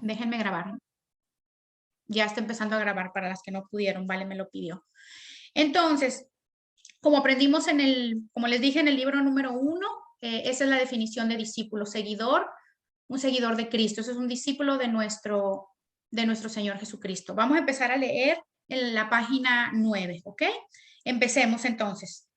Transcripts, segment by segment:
Déjenme grabar. Ya está empezando a grabar para las que no pudieron, vale, me lo pidió. Entonces, como aprendimos como les dije en el libro número 1, esa es la definición de discípulo, seguidor, un seguidor de Cristo. Ese es un discípulo de nuestro Señor Jesucristo. Vamos a empezar a leer en la página 9, ¿ok? Empecemos entonces.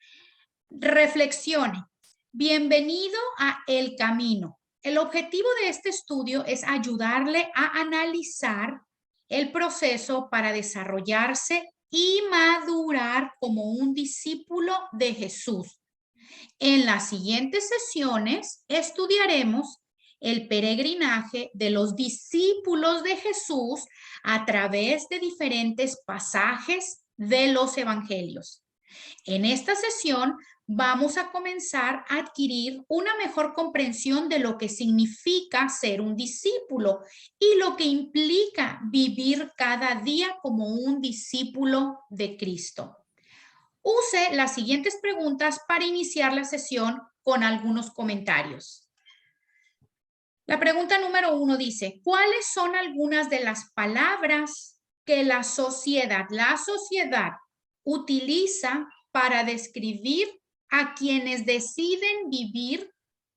Reflexione. Bienvenido a El Camino. El objetivo de este estudio es ayudarle a analizar el proceso para desarrollarse y madurar como un discípulo de Jesús. En las siguientes sesiones estudiaremos el peregrinaje de los discípulos de Jesús a través de diferentes pasajes de los evangelios. En esta sesión vamos a comenzar a adquirir una mejor comprensión de lo que significa ser un discípulo y lo que implica vivir cada día como un discípulo de Cristo. Use las siguientes preguntas para iniciar la sesión con algunos comentarios. La pregunta número 1 dice, ¿cuáles son algunas de las palabras que la sociedad utiliza para describir a quienes deciden vivir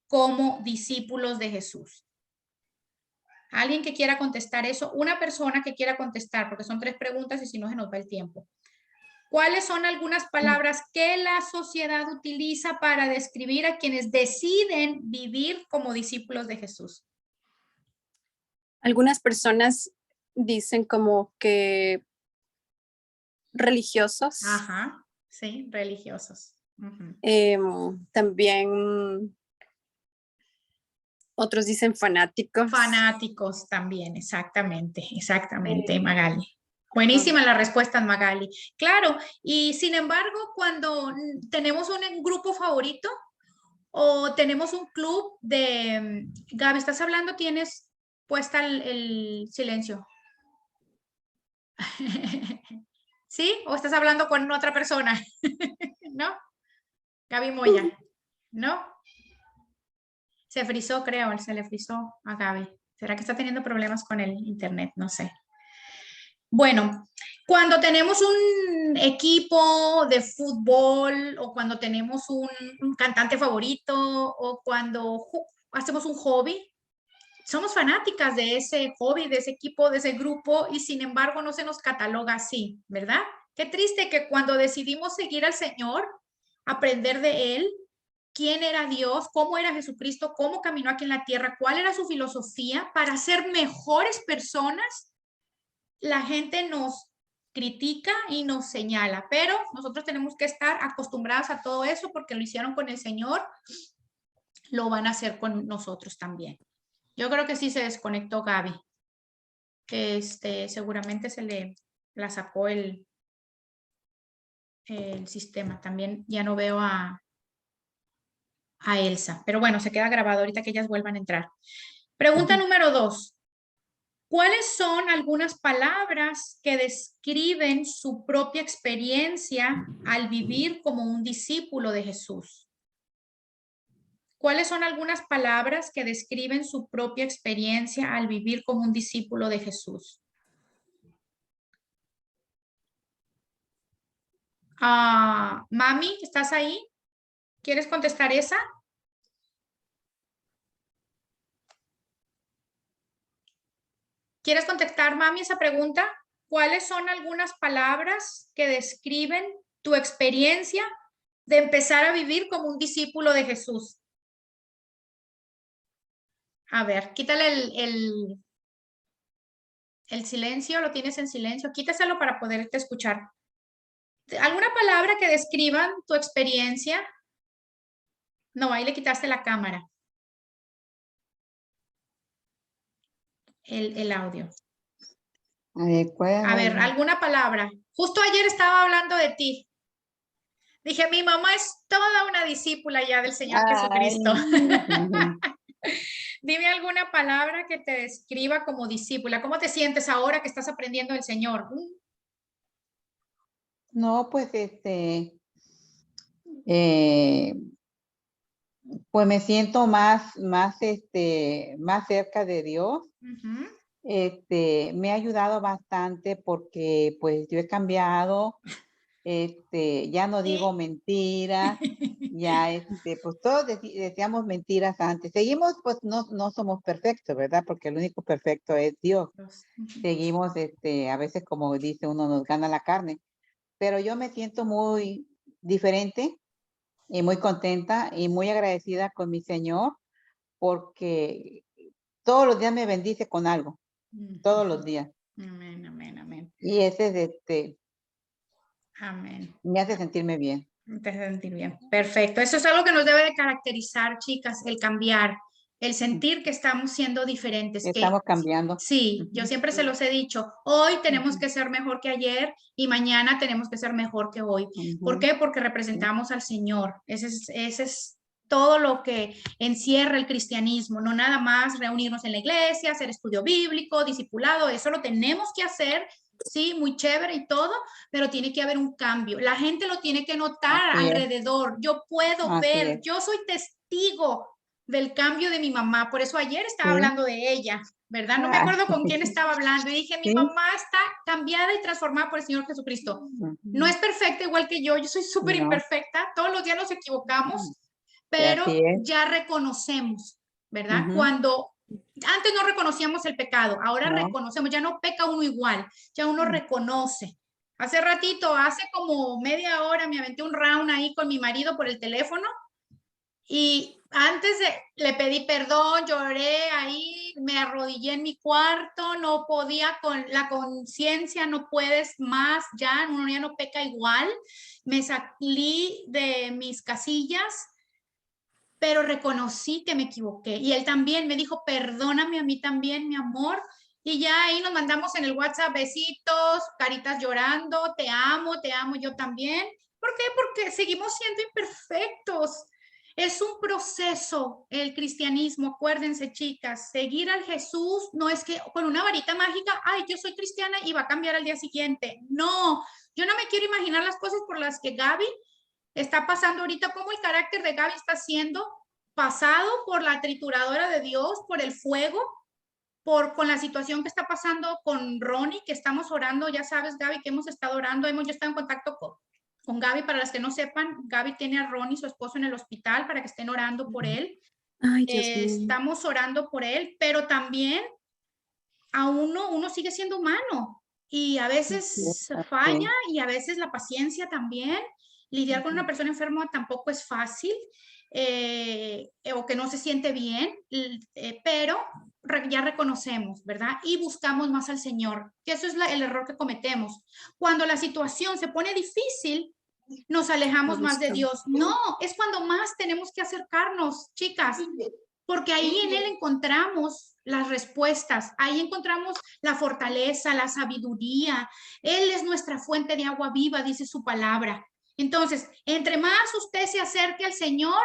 como discípulos de Jesús? ¿Alguien que quiera contestar eso? Una persona que quiera contestar, porque son 3 preguntas y si no se nos va el tiempo. ¿Cuáles son algunas palabras que la sociedad utiliza para describir a quienes deciden vivir como discípulos de Jesús? Algunas personas dicen como que religiosos. Ajá, sí, religiosos. También otros dicen fanáticos. Fanáticos también, exactamente, Magali. Ajá. Buenísima la respuesta, Magali. Claro, y sin embargo, cuando tenemos un grupo favorito o tenemos un club de... Gaby, ¿estás hablando? ¿Tienes puesta el silencio? ¿Sí? ¿O estás hablando con otra persona? ¿No? Gaby Moya, ¿no? Se frizó, creo, se le frizó a Gaby. ¿Será que está teniendo problemas con el internet? No sé. Bueno, cuando tenemos un equipo de fútbol o cuando tenemos un cantante favorito o cuando hacemos un hobby, somos fanáticas de ese hobby, de ese equipo, de ese grupo y sin embargo no se nos cataloga así, ¿verdad? Qué triste que cuando decidimos seguir al Señor, aprender de Él, quién era Dios, cómo era Jesucristo, cómo caminó aquí en la tierra, cuál era su filosofía para ser mejores personas, la gente nos critica y nos señala, pero nosotros tenemos que estar acostumbrados a todo eso porque lo hicieron con el Señor, lo van a hacer con nosotros también. Yo creo que sí se desconectó Gaby, que seguramente se le la sacó el sistema. También ya no veo a Elsa, pero bueno, se queda grabado ahorita que ellas vuelvan a entrar. Pregunta número 2. ¿Cuáles son algunas palabras que describen su propia experiencia al vivir como un discípulo de Jesús? ¿Cuáles son algunas palabras que describen su propia experiencia al vivir como un discípulo de Jesús? Mami, ¿estás ahí? ¿Quieres contestar esa? ¿Quieres contestar, mami, esa pregunta? ¿Cuáles son algunas palabras que describen tu experiencia de empezar a vivir como un discípulo de Jesús? A ver, quítale el silencio, lo tienes en silencio, quítaselo para poderte escuchar. ¿Alguna palabra que describan tu experiencia? No, ahí le quitaste la cámara. El audio. A ver, ¿alguna palabra? Justo ayer estaba hablando de ti. Dije, mi mamá es toda una discípula ya del Señor Jesucristo. Dime alguna palabra que te describa como discípula. ¿Cómo te sientes ahora que estás aprendiendo del Señor? No, pues pues me siento más cerca de Dios. me ha ayudado bastante porque pues yo he cambiado, ya no digo mentiras, ya, pues todos decíamos mentiras antes. Seguimos, pues no somos perfectos, ¿verdad? Porque el único perfecto es Dios. Seguimos, a veces como dice uno, nos gana la carne, pero yo me siento muy diferente y muy contenta y muy agradecida con mi Señor porque todos los días me bendice con algo, todos los días. Amén, amén, amén. Y ese Amén. me hace sentirme bien. Te hace sentir bien. Perfecto. Eso es algo que nos debe de caracterizar, chicas, el cambiar, el sentir que estamos siendo diferentes, que Estamos cambiando. sí, yo siempre se los he dicho, hoy tenemos que ser mejor que ayer y mañana tenemos que ser mejor que hoy. ¿Por qué? Porque representamos al Señor. Ese es todo lo que encierra el cristianismo, no nada más reunirnos en la iglesia, hacer estudio bíblico, discipulado, eso lo tenemos que hacer, sí, muy chévere y todo, pero tiene que haber un cambio. La gente lo tiene que notar Así es. alrededor. Yo puedo Así ver, es. yo soy testigo del cambio de mi mamá. Por eso ayer estaba Sí. hablando de ella, ¿verdad? No me Ah, acuerdo con quién estaba hablando y dije, mi sí. mamá está cambiada y transformada por el Señor Jesucristo. No es perfecta igual que yo soy súper No, imperfecta, todos los días nos equivocamos, pero así es. ya reconocemos, ¿verdad? Ujú. Cuando antes no reconocíamos el pecado, ahora No. reconocemos, ya no peca uno igual, ya uno reconoce. Hace ratito, hace como media hora me aventé un round ahí con mi marido por el teléfono y antes le pedí perdón, lloré ahí, me arrodillé en mi cuarto, no podía con la conciencia, no puedes más, ya uno ya no peca igual, me salí de mis casillas, pero reconocí que me equivoqué. Y él también me dijo, perdóname a mí también, mi amor. Y ya ahí nos mandamos en el WhatsApp besitos, caritas llorando, te amo yo también. ¿Por qué? Porque seguimos siendo imperfectos. Es un proceso el cristianismo, acuérdense chicas, seguir al Jesús no es que con una varita mágica, ay, yo soy cristiana y va a cambiar al día siguiente. No, yo no me quiero imaginar las cosas por las que Gaby está pasando ahorita, cómo el carácter de Gaby está siendo pasado por la trituradora de Dios, por el fuego, con la situación que está pasando con Ronnie, que estamos orando, ya sabes, Gaby, que hemos estado orando, yo estado en contacto con Gaby, para las que no sepan, Gaby tiene a Ronnie, su esposo, en el hospital, para que estén orando por él. Ay, Dios mío. Estamos orando por él, pero también a uno sigue siendo humano y a veces falla y a veces la paciencia también. Lidiar con una persona enferma tampoco es fácil o que no se siente bien, pero ya reconocemos, ¿verdad? Y buscamos más al Señor, que eso es el error que cometemos. Cuando la situación se pone difícil, nos alejamos más de Dios. No, es cuando más tenemos que acercarnos, chicas, porque ahí en Él encontramos las respuestas, ahí encontramos la fortaleza, la sabiduría. Él es nuestra fuente de agua viva, dice su palabra. Entonces, entre más usted se acerque al Señor,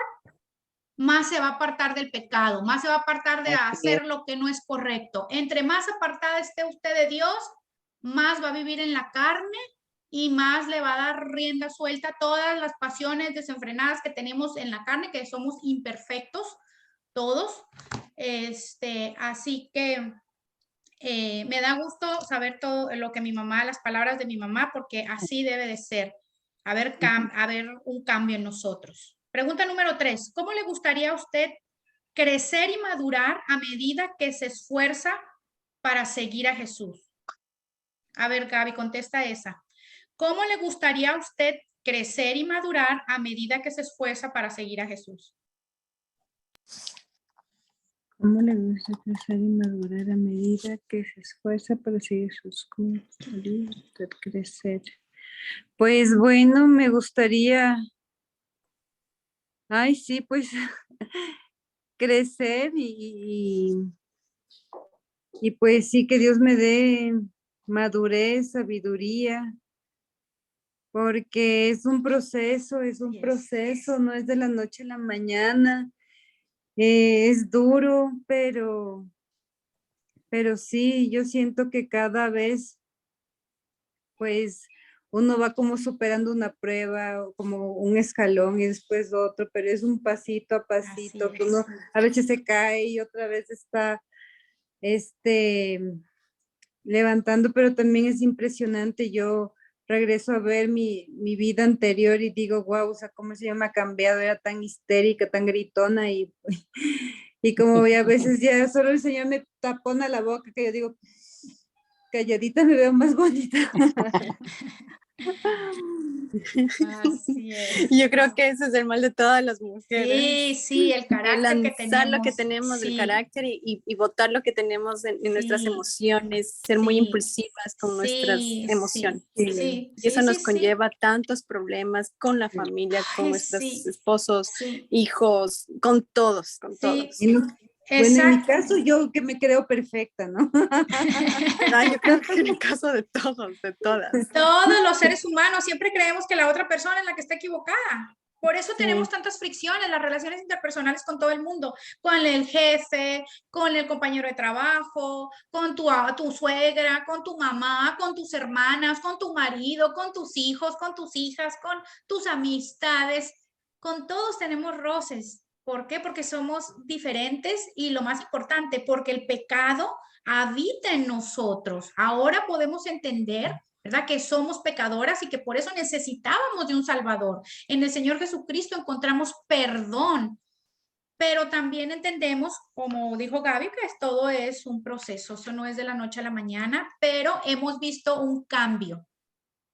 más se va a apartar del pecado, más se va a apartar de hacer lo que no es correcto. Entre más apartada esté usted de Dios, más va a vivir en la carne y más le va a dar rienda suelta a todas las pasiones desenfrenadas que tenemos en la carne, que somos imperfectos todos. Así que me da gusto saber todo lo que mi mamá, las palabras de mi mamá, porque así debe de ser, haber un cambio en nosotros. Pregunta número 3. ¿Cómo le gustaría a usted crecer y madurar a medida que se esfuerza para seguir a Jesús? A ver, Gaby, contesta esa. ¿Cómo le gustaría a usted crecer y madurar a medida que se esfuerza para seguir a Jesús? ¿Cómo le gusta crecer y madurar a medida que se esfuerza para seguir sus cursos? Crecer. Pues bueno, me gustaría, ay sí, pues crecer y pues sí que Dios me dé madurez, sabiduría, porque es un proceso, no es de la noche a la mañana, es duro, pero sí, yo siento que cada vez, pues, uno va como superando una prueba, o como un escalón y después otro, pero es un pasito a pasito, que uno a veces se cae y otra vez está, levantando, pero también es impresionante. Yo regreso a ver mi vida anterior y digo, wow, o sea, cómo se me ha cambiado, era tan histérica, tan gritona y como a veces ya solo el Señor me tapona la boca, que yo digo, calladita me veo más bonita. Así es. Yo creo que ese es el mal de todas las mujeres. Sí, sí, el carácter que Lanzar lo que tenemos. tenemos, el Sí, carácter y botar lo que tenemos en nuestras sí, emociones, ser muy sí, impulsivas con nuestras sí, emociones. sí, sí, Y eso sí, nos sí, sí. conlleva tantos problemas con la familia, con Ay, nuestros sí, esposos, sí, hijos, con todos, con sí, todos. Y no- bueno, en mi exacto. caso yo que me creo perfecta, ¿no? Yo creo que en el caso de todos, de todas. Todos los seres humanos siempre creemos que la otra persona es la que está equivocada. Por eso tenemos Sí. tantas fricciones, las relaciones interpersonales con todo el mundo, con el jefe, con el compañero de trabajo, con tu suegra, con tu mamá, con tus hermanas, con tu marido, con tus hijos, con tus hijas, con tus amistades. Con todos tenemos roces. ¿Por qué? Porque somos diferentes y lo más importante, porque el pecado habita en nosotros. Ahora podemos entender, ¿verdad? Que somos pecadoras y que por eso necesitábamos de un Salvador. En el Señor Jesucristo encontramos perdón, pero también entendemos, como dijo Gaby, que todo es un proceso, eso no es de la noche a la mañana, pero hemos visto un cambio.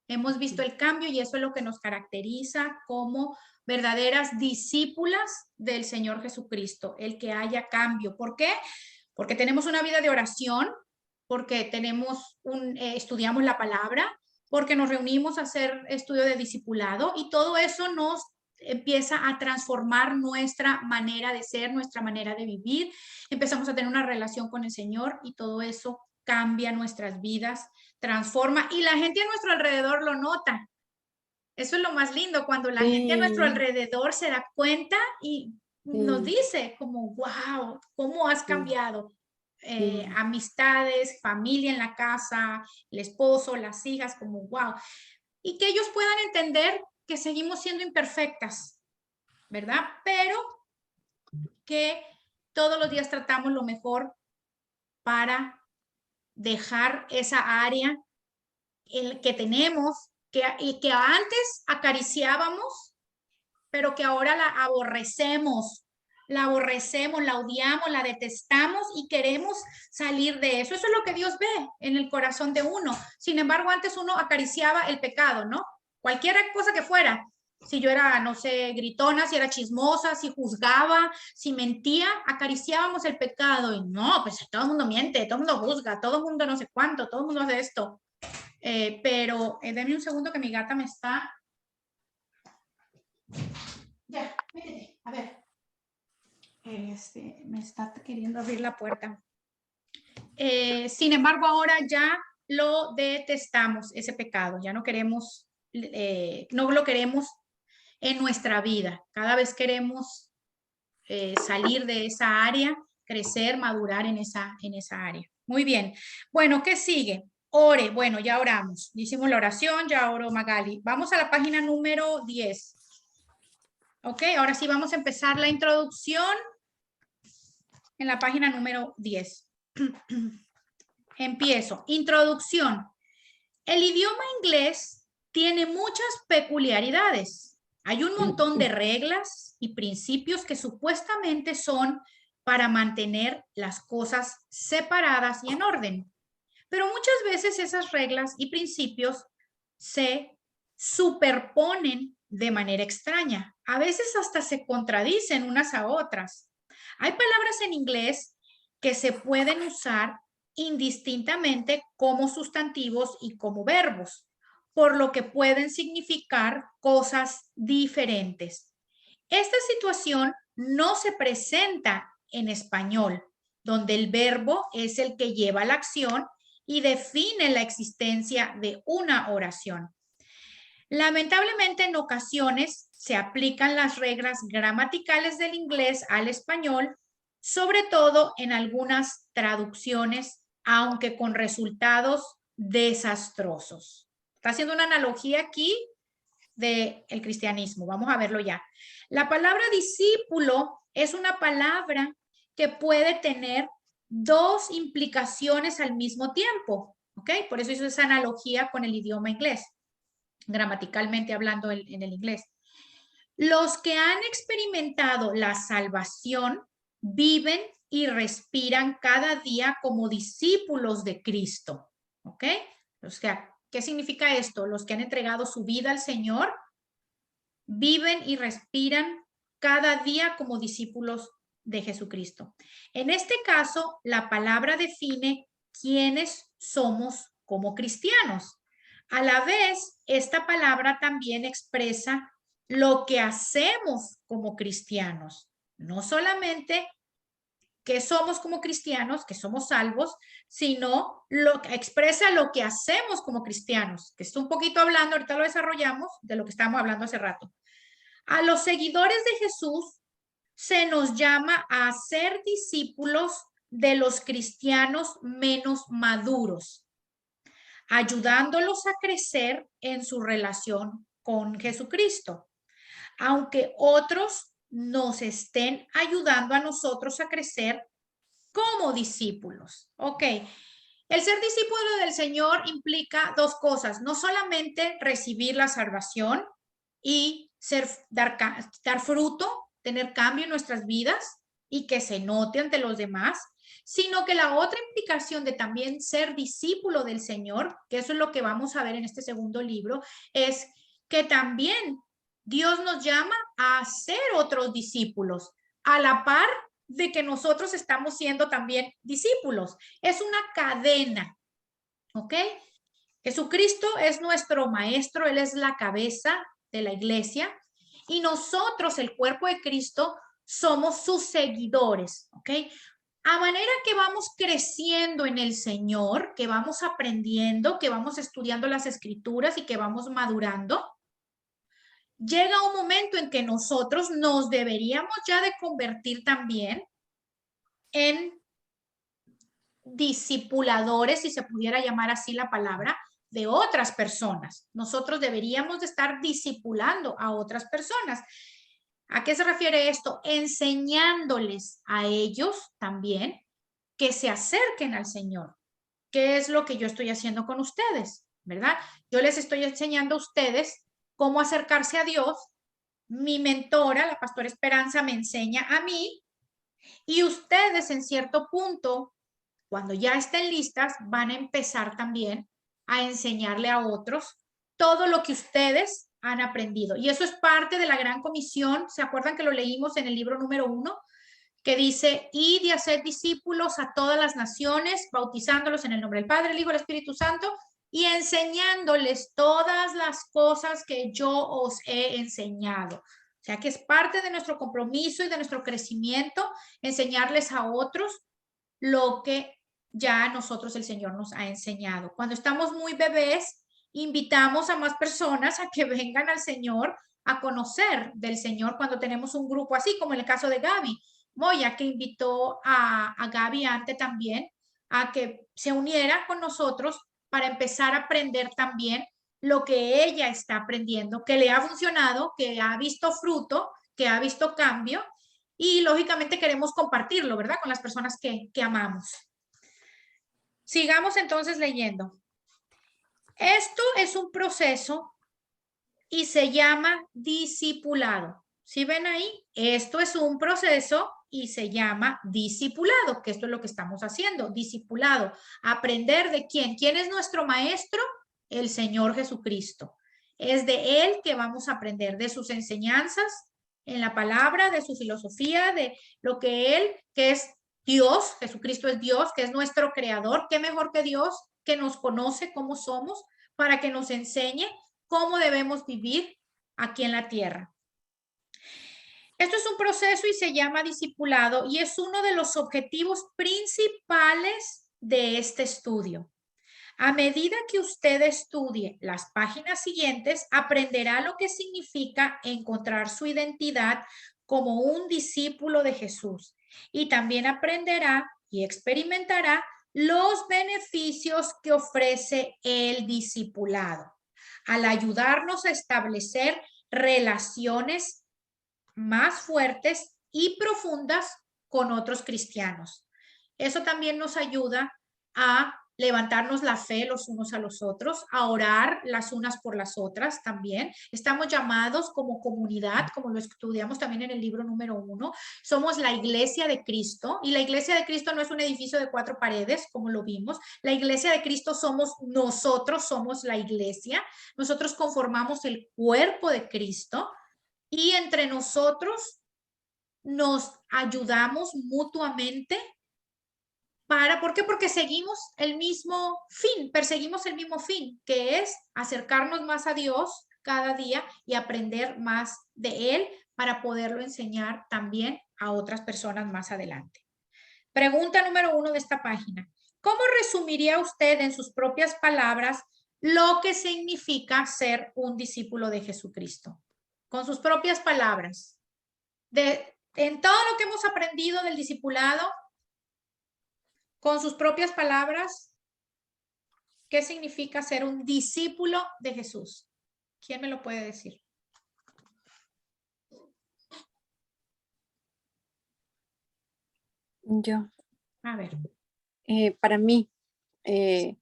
Hemos visto el cambio y eso es lo que nos caracteriza como verdaderas discípulas del Señor Jesucristo, el que haya cambio. ¿Por qué? Porque tenemos una vida de oración, porque estudiamos la palabra, porque nos reunimos a hacer estudio de discipulado y todo eso nos empieza a transformar nuestra manera de ser, nuestra manera de vivir. Empezamos a tener una relación con el Señor y todo eso cambia nuestras vidas, transforma y la gente a nuestro alrededor lo nota. Eso es lo más lindo, cuando la gente a nuestro Sí, alrededor se da cuenta y nos sí, dice como, wow, ¿cómo has sí, cambiado? sí. Amistades, familia en la casa, el esposo, las hijas, como, wow. Y que ellos puedan entender que seguimos siendo imperfectas, ¿verdad? Pero que todos los días tratamos lo mejor para dejar esa área que tenemos, y que antes acariciábamos, pero que ahora la aborrecemos, la odiamos, la detestamos y queremos salir de eso. Eso es lo que Dios ve en el corazón de uno. Sin embargo, antes uno acariciaba el pecado, ¿no? Cualquier cosa que fuera. Si yo era, no sé, gritona, si era chismosa, si juzgaba, si mentía, acariciábamos el pecado. Y no, pues todo el mundo miente, todo el mundo juzga, todo el mundo no sé cuánto, todo el mundo hace esto. Pero denme un segundo que mi gata me está... Ya, métete, a ver. Me está queriendo abrir la puerta. Sin embargo, ahora ya lo detestamos, ese pecado. Ya no queremos, no lo queremos en nuestra vida. Cada vez queremos salir de esa área, crecer, madurar en esa área. Muy bien. Bueno, ¿qué sigue? Ore. Bueno, ya oramos. Hicimos la oración, ya oró Magali. Vamos a la página número 10. Ok, ahora sí vamos a empezar la introducción en la página número 10. Empiezo. Introducción. El idioma inglés tiene muchas peculiaridades. Hay un montón de reglas y principios que supuestamente son para mantener las cosas separadas y en orden. Pero muchas veces esas reglas y principios se superponen de manera extraña. A veces hasta se contradicen unas a otras. Hay palabras en inglés que se pueden usar indistintamente como sustantivos y como verbos, por lo que pueden significar cosas diferentes. Esta situación no se presenta en español, donde el verbo es el que lleva la acción y define la existencia de una oración. Lamentablemente, en ocasiones se aplican las reglas gramaticales del inglés al español, sobre todo en algunas traducciones, aunque con resultados desastrosos. Está haciendo una analogía aquí del cristianismo. Vamos a verlo ya. La palabra discípulo es una palabra que puede tener dos implicaciones al mismo tiempo. ¿ok? Por eso hizo esa analogía con el idioma inglés, gramaticalmente hablando en el inglés. Los que han experimentado la salvación viven y respiran cada día como discípulos de Cristo, ¿ok? O sea, ¿qué significa esto? Los que han entregado su vida al Señor viven y respiran cada día como discípulos de Jesucristo. En este caso, la palabra define quiénes somos como cristianos. A la vez, esta palabra también expresa lo que hacemos como cristianos. No solamente que somos como cristianos, que somos salvos, sino lo que expresa lo que hacemos como cristianos, que está un poquito hablando, ahorita lo desarrollamos, de lo que estábamos hablando hace rato. A los seguidores de Jesús se nos llama a ser discípulos de los cristianos menos maduros, ayudándolos a crecer en su relación con Jesucristo, aunque otros nos estén ayudando a nosotros a crecer como discípulos. Ok, el ser discípulo del Señor implica dos cosas, no solamente recibir la salvación y dar fruto, tener cambio en nuestras vidas y que se note ante los demás, sino que la otra implicación de también ser discípulo del Señor, que eso es lo que vamos a ver en este segundo libro, es que también Dios nos llama a ser otros discípulos, a la par de que nosotros estamos siendo también discípulos. Es una cadena, ¿ok? Jesucristo es nuestro maestro, Él es la cabeza de la iglesia y nosotros, el cuerpo de Cristo, somos sus seguidores, ¿ok? A manera que vamos creciendo en el Señor, que vamos aprendiendo, que vamos estudiando las Escrituras y que vamos madurando, llega un momento en que nosotros nos deberíamos ya de convertir también en discipuladores, si se pudiera llamar así la palabra, de otras personas. Nosotros deberíamos de estar discipulando a otras personas. ¿A qué se refiere esto? Enseñándoles a ellos también que se acerquen al Señor. ¿Qué es lo que yo estoy haciendo con ustedes? ¿Verdad? Yo les estoy enseñando a ustedes cómo acercarse a Dios. Mi mentora, la pastora Esperanza, me enseña a mí y ustedes en cierto punto, cuando ya estén listas, van a empezar también a enseñarle a otros todo lo que ustedes han aprendido. Y eso es parte de la gran comisión. ¿Se acuerdan que lo leímos en el libro número 1? Que dice, id y haced discípulos a todas las naciones, bautizándolos en el nombre del Padre, el Hijo y el Espíritu Santo, y enseñándoles todas las cosas que yo os he enseñado. O sea que es parte de nuestro compromiso y de nuestro crecimiento enseñarles a otros lo que ya nosotros el Señor nos ha enseñado. Cuando estamos muy bebés, invitamos a más personas a que vengan al Señor a conocer del Señor cuando tenemos un grupo así, como en el caso de Gaby. Moya, que invitó a Gaby antes también a que se uniera con nosotros para empezar a aprender también lo que ella está aprendiendo, que le ha funcionado, que ha visto fruto, que ha visto cambio y lógicamente queremos compartirlo, ¿verdad? Con las personas que amamos. Sigamos entonces leyendo. Esto es un proceso y se llama discipulado. ¿Sí ven ahí? Esto es un proceso y se llama discipulado, que esto es lo que estamos haciendo, discipulado. Aprender de quién. ¿Quién es nuestro maestro? El Señor Jesucristo. Es de Él que vamos a aprender, de sus enseñanzas en la palabra, de su filosofía, de lo que Él, que es Dios, Jesucristo es Dios, que es nuestro creador. ¿Qué mejor que Dios que nos conoce cómo somos para que nos enseñe cómo debemos vivir aquí en la tierra? Esto es un proceso y se llama discipulado y es uno de los objetivos principales de este estudio. A medida que usted estudie las páginas siguientes, aprenderá lo que significa encontrar su identidad como un discípulo de Jesús y también aprenderá y experimentará los beneficios que ofrece el discipulado al ayudarnos a establecer relaciones más fuertes y profundas con otros cristianos. Eso también nos ayuda a levantarnos la fe los unos a los otros, a orar las unas por las otras también. Estamos llamados como comunidad, como lo estudiamos también en el libro número 1. Somos la iglesia de Cristo, y la iglesia de Cristo no es un edificio de 4 paredes, como lo vimos. La iglesia de Cristo somos nosotros, somos la iglesia. Nosotros conformamos el cuerpo de Cristo, y entre nosotros nos ayudamos mutuamente. ¿Por qué? Porque seguimos el mismo fin, perseguimos el mismo fin, que es acercarnos más a Dios cada día y aprender más de Él para poderlo enseñar también a otras personas más adelante. Pregunta número 1 de esta página. ¿Cómo resumiría usted en sus propias palabras lo que significa ser un discípulo de Jesucristo? Con sus propias palabras. En todo lo que hemos aprendido del discipulado, con sus propias palabras, ¿qué significa ser un discípulo de Jesús? ¿Quién me lo puede decir? Yo. A ver. Para mí, en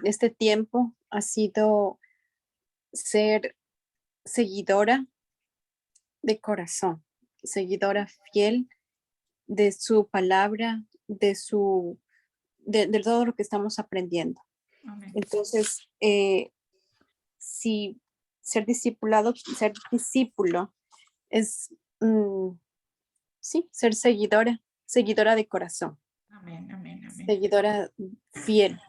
este tiempo ha sido ser seguidora de corazón, seguidora fiel de su palabra, de todo lo que estamos aprendiendo. Amén. Entonces, si ser discípulo es, sí, ser seguidora de corazón. Amén, amén, amén. Seguidora fiel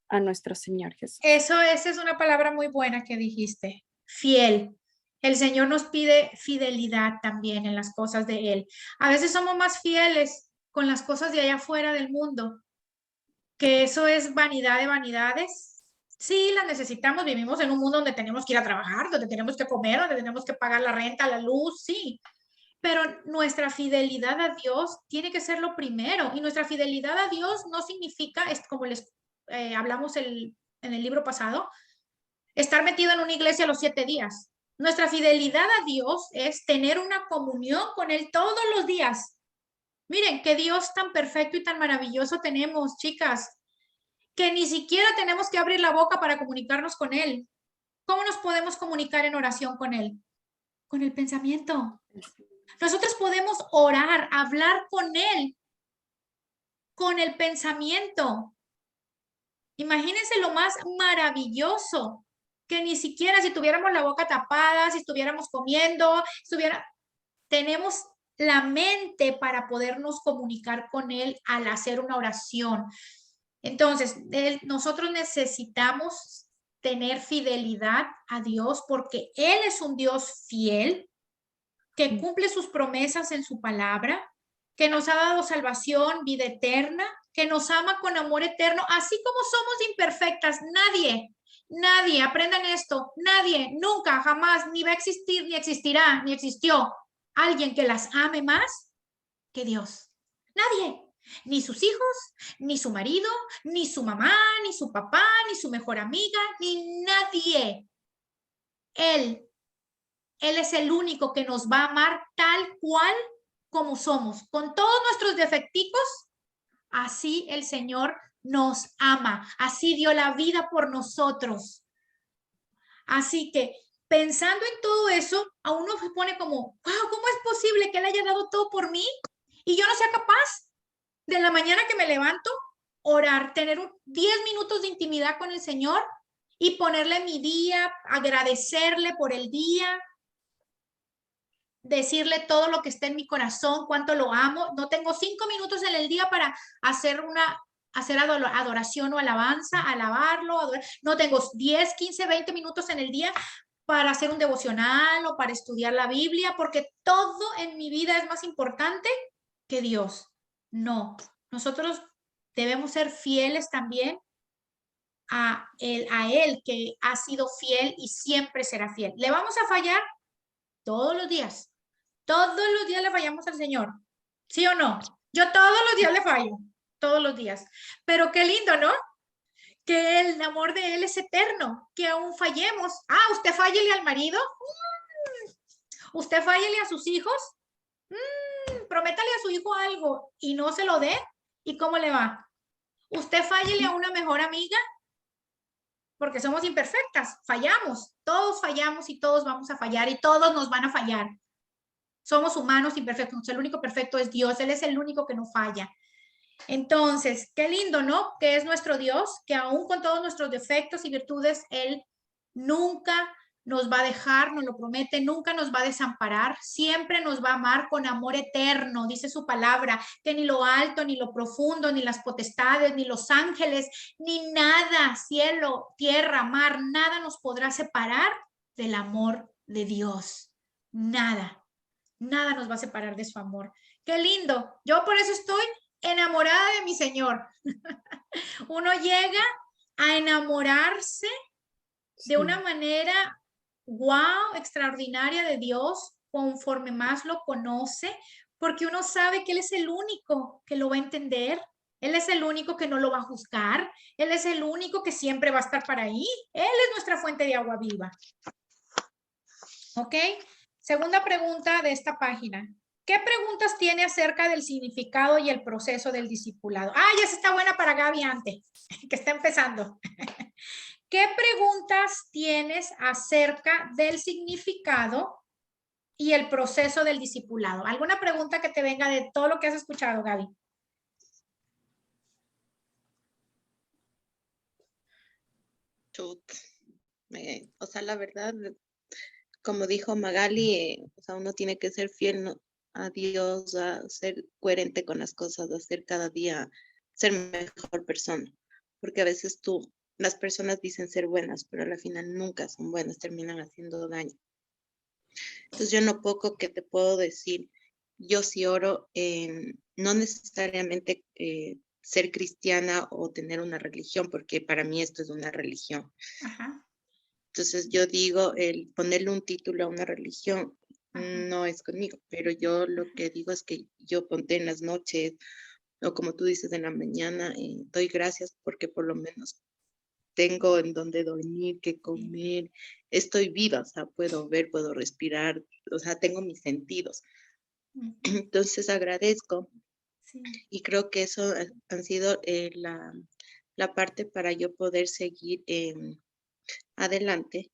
a nuestro Señor Jesús. Esa es una palabra muy buena que dijiste, fiel. El Señor nos pide fidelidad también en las cosas de Él. A veces somos más fieles con las cosas de allá afuera del mundo, que eso es vanidad de vanidades. Sí, las necesitamos, vivimos en un mundo donde tenemos que ir a trabajar, donde tenemos que comer, donde tenemos que pagar la renta, la luz, sí. Pero nuestra fidelidad a Dios tiene que ser lo primero. Y nuestra fidelidad a Dios no significa, como les hablamos en el libro pasado, estar metido en una iglesia los 7 días. Nuestra fidelidad a Dios es tener una comunión con Él todos los días. Miren, qué Dios tan perfecto y tan maravilloso tenemos, chicas, que ni siquiera tenemos que abrir la boca para comunicarnos con Él. ¿Cómo nos podemos comunicar en oración con Él? Con el pensamiento. Nosotros podemos orar, hablar con Él, con el pensamiento. Imagínense lo más maravilloso, que ni siquiera si tuviéramos la boca tapada, si estuviéramos comiendo, tenemos la mente para podernos comunicar con Él al hacer una oración. Entonces, nosotros necesitamos tener fidelidad a Dios porque Él es un Dios fiel, que cumple sus promesas en su palabra, que nos ha dado salvación, vida eterna, que nos ama con amor eterno, así como somos imperfectas. Nadie, aprendan esto, nadie, nunca, jamás, ni va a existir, ni existirá, ni existió alguien que las ame más que Dios. Nadie, ni sus hijos, ni su marido, ni su mamá, ni su papá, ni su mejor amiga, ni nadie. Él es el único que nos va a amar tal cual como somos, con todos nuestros defecticos. Así el Señor nos ama, así dio la vida por nosotros. Así que pensando en todo eso, a uno se pone como, wow, ¿cómo es posible que Él haya dado todo por mí y yo no sea capaz de la mañana que me levanto, orar, tener 10 minutos de intimidad con el Señor y ponerle mi día, agradecerle por el día, decirle todo lo que está en mi corazón, cuánto lo amo? No tengo 5 minutos en el día para hacer adoración o alabanza, alabarlo. No tengo 10, 15, 20 minutos en el día para hacer un devocional o para estudiar la Biblia, porque todo en mi vida es más importante que Dios. No, nosotros debemos ser fieles también a él que ha sido fiel y siempre será fiel. ¿Le vamos a fallar? Todos los días. Todos los días le fallamos al Señor. ¿Sí o no? Yo todos los días le fallo. Todos los días. Pero qué lindo, ¿no? Que el amor de Él es eterno. Que aún fallemos. ¿Usted fállele al marido? ¿Usted fállele a sus hijos? Prométale a su hijo algo y no se lo dé. ¿Y cómo le va? Usted fállele a una mejor amiga porque somos imperfectas, fallamos, todos fallamos y todos vamos a fallar y todos nos van a fallar. Somos humanos imperfectos, el único perfecto es Dios, Él es el único que no falla. Entonces, qué lindo, ¿no? Que es nuestro Dios, que aún con todos nuestros defectos y virtudes, Él nunca nos va a dejar, nos lo promete, nunca nos va a desamparar, siempre nos va a amar con amor eterno, dice su palabra, que ni lo alto, ni lo profundo, ni las potestades, ni los ángeles, ni nada, cielo, tierra, mar, nada nos podrá separar del amor de Dios. Nada, nada nos va a separar de su amor. Qué lindo. Yo por eso estoy enamorada de mi Señor. Uno llega a enamorarse de una manera, wow, extraordinaria de Dios, conforme más lo conoce, porque uno sabe que Él es el único que lo va a entender, Él es el único que no lo va a juzgar, Él es el único que siempre va a estar para ahí, Él es nuestra fuente de agua viva. ¿Ok? Segunda pregunta de esta página. ¿Qué preguntas tiene acerca del significado y el proceso del discipulado? Ah, ya está buena para Gaby antes, que está empezando. ¿Qué preguntas tienes acerca del significado y el proceso del discipulado? ¿Alguna pregunta que te venga de todo lo que has escuchado, Gaby? O sea, la verdad, como dijo Magali, o sea, uno tiene que ser fiel, ¿no?, a Dios, a ser coherente con las cosas, a ser cada día, ser mejor persona. Porque a veces las personas dicen ser buenas, pero al final nunca son buenas, terminan haciendo daño. Entonces yo no poco que te puedo decir, yo sí oro, no necesariamente ser cristiana o tener una religión, porque para mí esto es una religión. Ajá. Entonces yo digo, el ponerle un título a una religión no es conmigo, pero yo lo que digo es que yo ponte en las noches, o como tú dices, en la mañana, doy gracias porque por lo menos tengo en donde dormir, que comer, estoy viva, o sea, puedo ver, puedo respirar, o sea, tengo mis sentidos. Entonces agradezco y creo que eso han sido la parte para yo poder seguir adelante.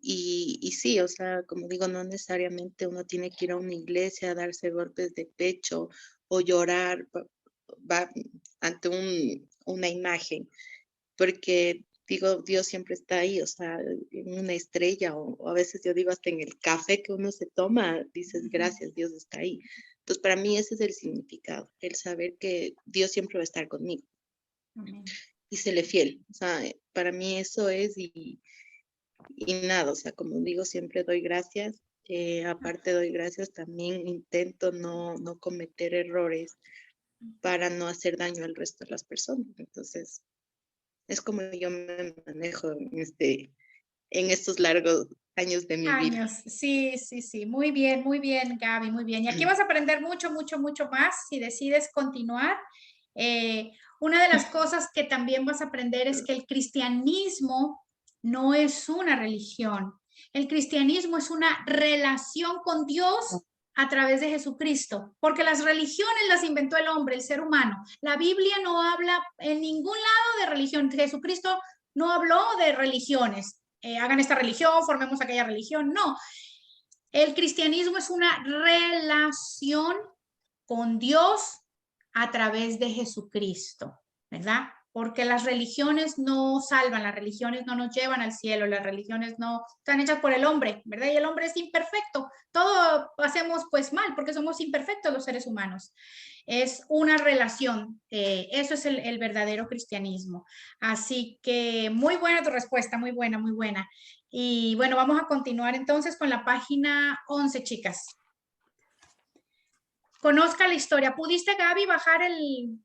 Y sí, o sea, como digo, no necesariamente uno tiene que ir a una iglesia a darse golpes de pecho o llorar ante una imagen, porque digo, Dios siempre está ahí, o sea, en una estrella o a veces yo digo hasta en el café que uno se toma, dices, gracias, Dios está ahí. Entonces, para mí ese es el significado, el saber que Dios siempre va a estar conmigo. Amén. Y serle fiel, o sea, para mí eso es y nada, o sea, como digo, siempre doy gracias. Aparte doy gracias, también intento no cometer errores para no hacer daño al resto de las personas. Entonces, es como yo me manejo en estos largos años de mi vida. Sí, sí, sí. Muy bien, Gaby, muy bien. Y aquí vas a aprender mucho, mucho, mucho más si decides continuar. Una de las cosas que también vas a aprender es que el cristianismo no es una religión. El cristianismo es una relación con Dios a través de Jesucristo, porque las religiones las inventó el hombre, el ser humano. La Biblia no habla en ningún lado de religión. Jesucristo no habló de religiones. Hagan esta religión, formemos aquella religión. No, el cristianismo es una relación con Dios a través de Jesucristo, ¿verdad? Porque las religiones no salvan, las religiones no nos llevan al cielo, las religiones no están hechas por el hombre, ¿verdad? Y el hombre es imperfecto, todo hacemos pues mal porque somos imperfectos los seres humanos. Es una relación, eso es el verdadero cristianismo. Así que muy buena tu respuesta, muy buena, muy buena. Y bueno, vamos a continuar entonces con la página 11, chicas. Conozca la historia. ¿Pudiste, Gaby, bajar el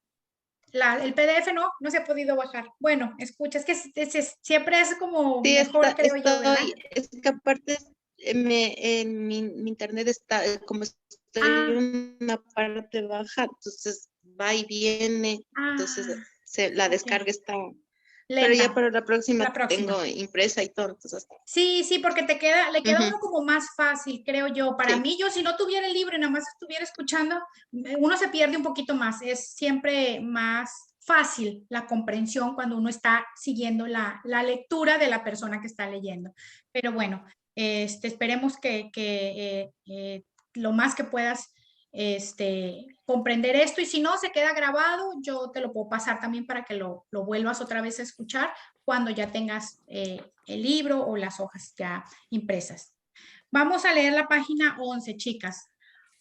PDF? No se ha podido bajar. Bueno, escucha, es que siempre es como Sí, mejor, creo yo, ¿verdad? es que aparte en mi internet está, como estoy en una parte baja, entonces va y viene, entonces la descarga está, pero ya Lenta. para la próxima La próxima. tengo impresa y todo, entonces. Sí, sí, porque le queda uno como más fácil, creo yo. Para Sí. mí, yo si no tuviera el libro y nada más estuviera escuchando, uno se pierde un poquito más. Es siempre más fácil la comprensión cuando uno está siguiendo la lectura de la persona que está leyendo. Pero bueno, esperemos que lo más que puedas comprender esto, y si no se queda grabado, yo te lo puedo pasar también para que lo vuelvas otra vez a escuchar cuando ya tengas el libro o las hojas ya impresas. Vamos a leer la página 11, chicas.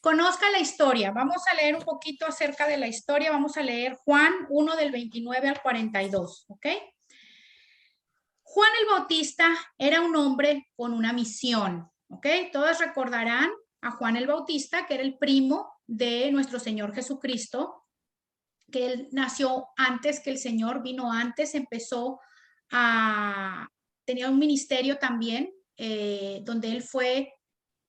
Conozca la historia. Vamos a leer un poquito acerca de la historia. Vamos a leer Juan 1 del 29 al 42, ¿ok? Juan el Bautista era un hombre con una misión, ¿ok? Todos recordarán a Juan el Bautista, que era el primo de nuestro Señor Jesucristo, que él nació antes, que el Señor vino antes, tenía un ministerio también, donde él fue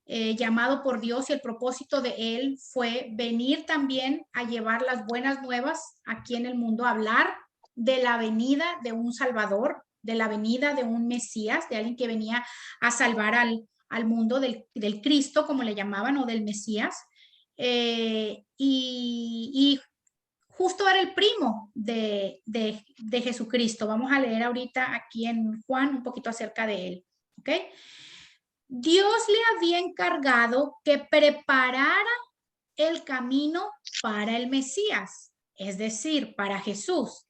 llamado por Dios, y el propósito de él fue venir también a llevar las buenas nuevas aquí en el mundo, a hablar de la venida de un Salvador, de la venida de un Mesías, de alguien que venía a salvar al mundo del Cristo, como le llamaban, o del Mesías. Y justo era el primo de Jesucristo. Vamos a leer ahorita aquí en Juan un poquito acerca de él, ¿ok? Dios le había encargado que preparara el camino para el Mesías, es decir, para Jesús.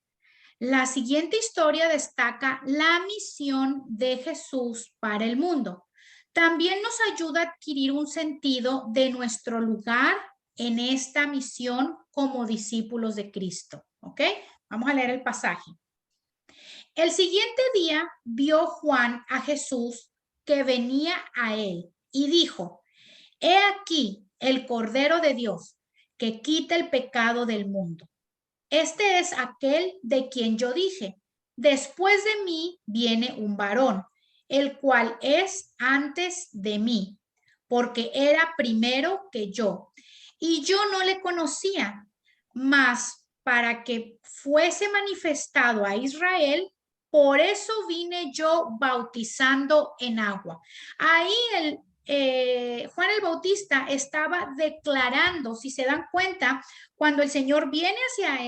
La siguiente historia destaca la misión de Jesús para el mundo. También nos ayuda a adquirir un sentido de nuestro lugar en esta misión como discípulos de Cristo. ¿Ok? Vamos a leer el pasaje. El siguiente día vio Juan a Jesús que venía a él y dijo: He aquí el Cordero de Dios que quita el pecado del mundo. Este es aquel de quien yo dije: después de mí viene un varón, el cual es antes de mí, porque era primero que yo. Y yo no le conocía, mas para que fuese manifestado a Israel, por eso vine yo bautizando en agua. Ahí Juan el Bautista estaba declarando, si se dan cuenta, cuando el Señor viene hacia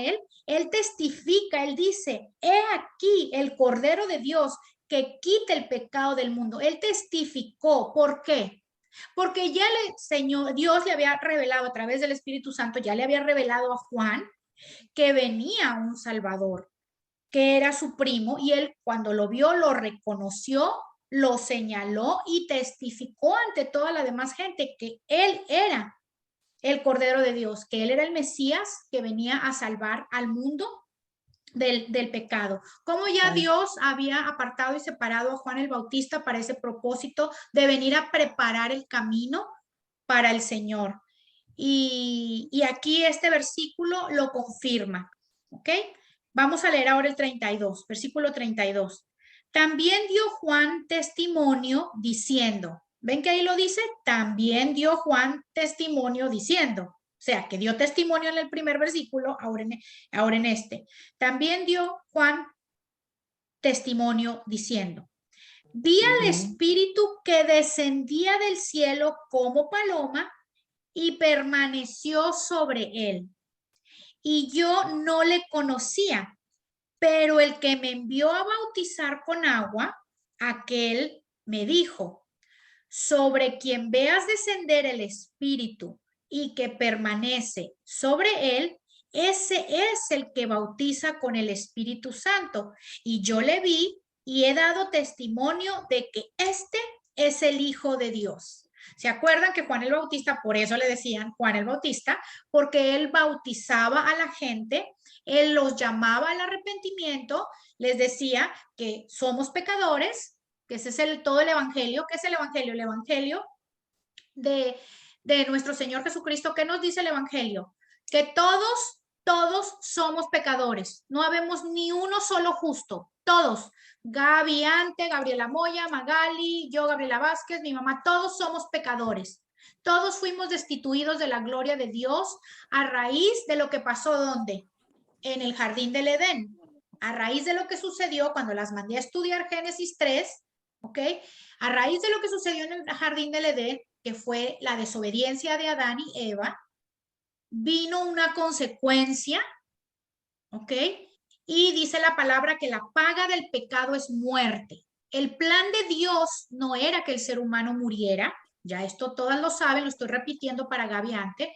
él testifica, él dice: he aquí el Cordero de Dios que quita el pecado del mundo. Él testificó. ¿Por qué? Porque ya Dios le había revelado a través del Espíritu Santo, ya le había revelado a Juan que venía un Salvador, que era su primo, y él cuando lo vio lo reconoció, lo señaló y testificó ante toda la demás gente que él era el Cordero de Dios, que él era el Mesías que venía a salvar al mundo del pecado. Como ya Dios había apartado y separado a Juan el Bautista para ese propósito de venir a preparar el camino para el Señor. Y aquí este versículo lo confirma, ¿ok? Vamos a leer ahora el 32, versículo 32. También dio Juan testimonio diciendo, ¿ven que ahí lo dice? También dio Juan testimonio diciendo, o sea, que dio testimonio en el primer versículo, ahora en este. También dio Juan testimonio diciendo, vi al Espíritu que descendía del cielo como paloma y permaneció sobre él. Y yo no le conocía, pero el que me envió a bautizar con agua, aquel me dijo: sobre quien veas descender el Espíritu y que permanece sobre él, ese es el que bautiza con el Espíritu Santo. Y yo le vi y he dado testimonio de que este es el Hijo de Dios. ¿Se acuerdan que Juan el Bautista, por eso le decían Juan el Bautista? Porque él bautizaba a la gente, él los llamaba al arrepentimiento, les decía que somos pecadores, que ese es todo el evangelio. ¿Qué es el evangelio? El evangelio de nuestro Señor Jesucristo. ¿Qué nos dice el evangelio? Que todos somos pecadores, no habemos ni uno solo justo, todos. Gaby Ante, Gabriela Moya, Magali, yo, Gabriela Vázquez, mi mamá, todos somos pecadores. Todos fuimos destituidos de la gloria de Dios a raíz de lo que pasó, ¿dónde? En el jardín del Edén. A raíz de lo que sucedió cuando las mandé a estudiar Génesis 3, ¿ok? A raíz de lo que sucedió en el jardín del Edén, que fue la desobediencia de Adán y Eva, vino una consecuencia, ¿ok? Y dice la palabra que la paga del pecado es muerte. El plan de Dios no era que el ser humano muriera, ya esto todas lo saben, lo estoy repitiendo para Gaviante.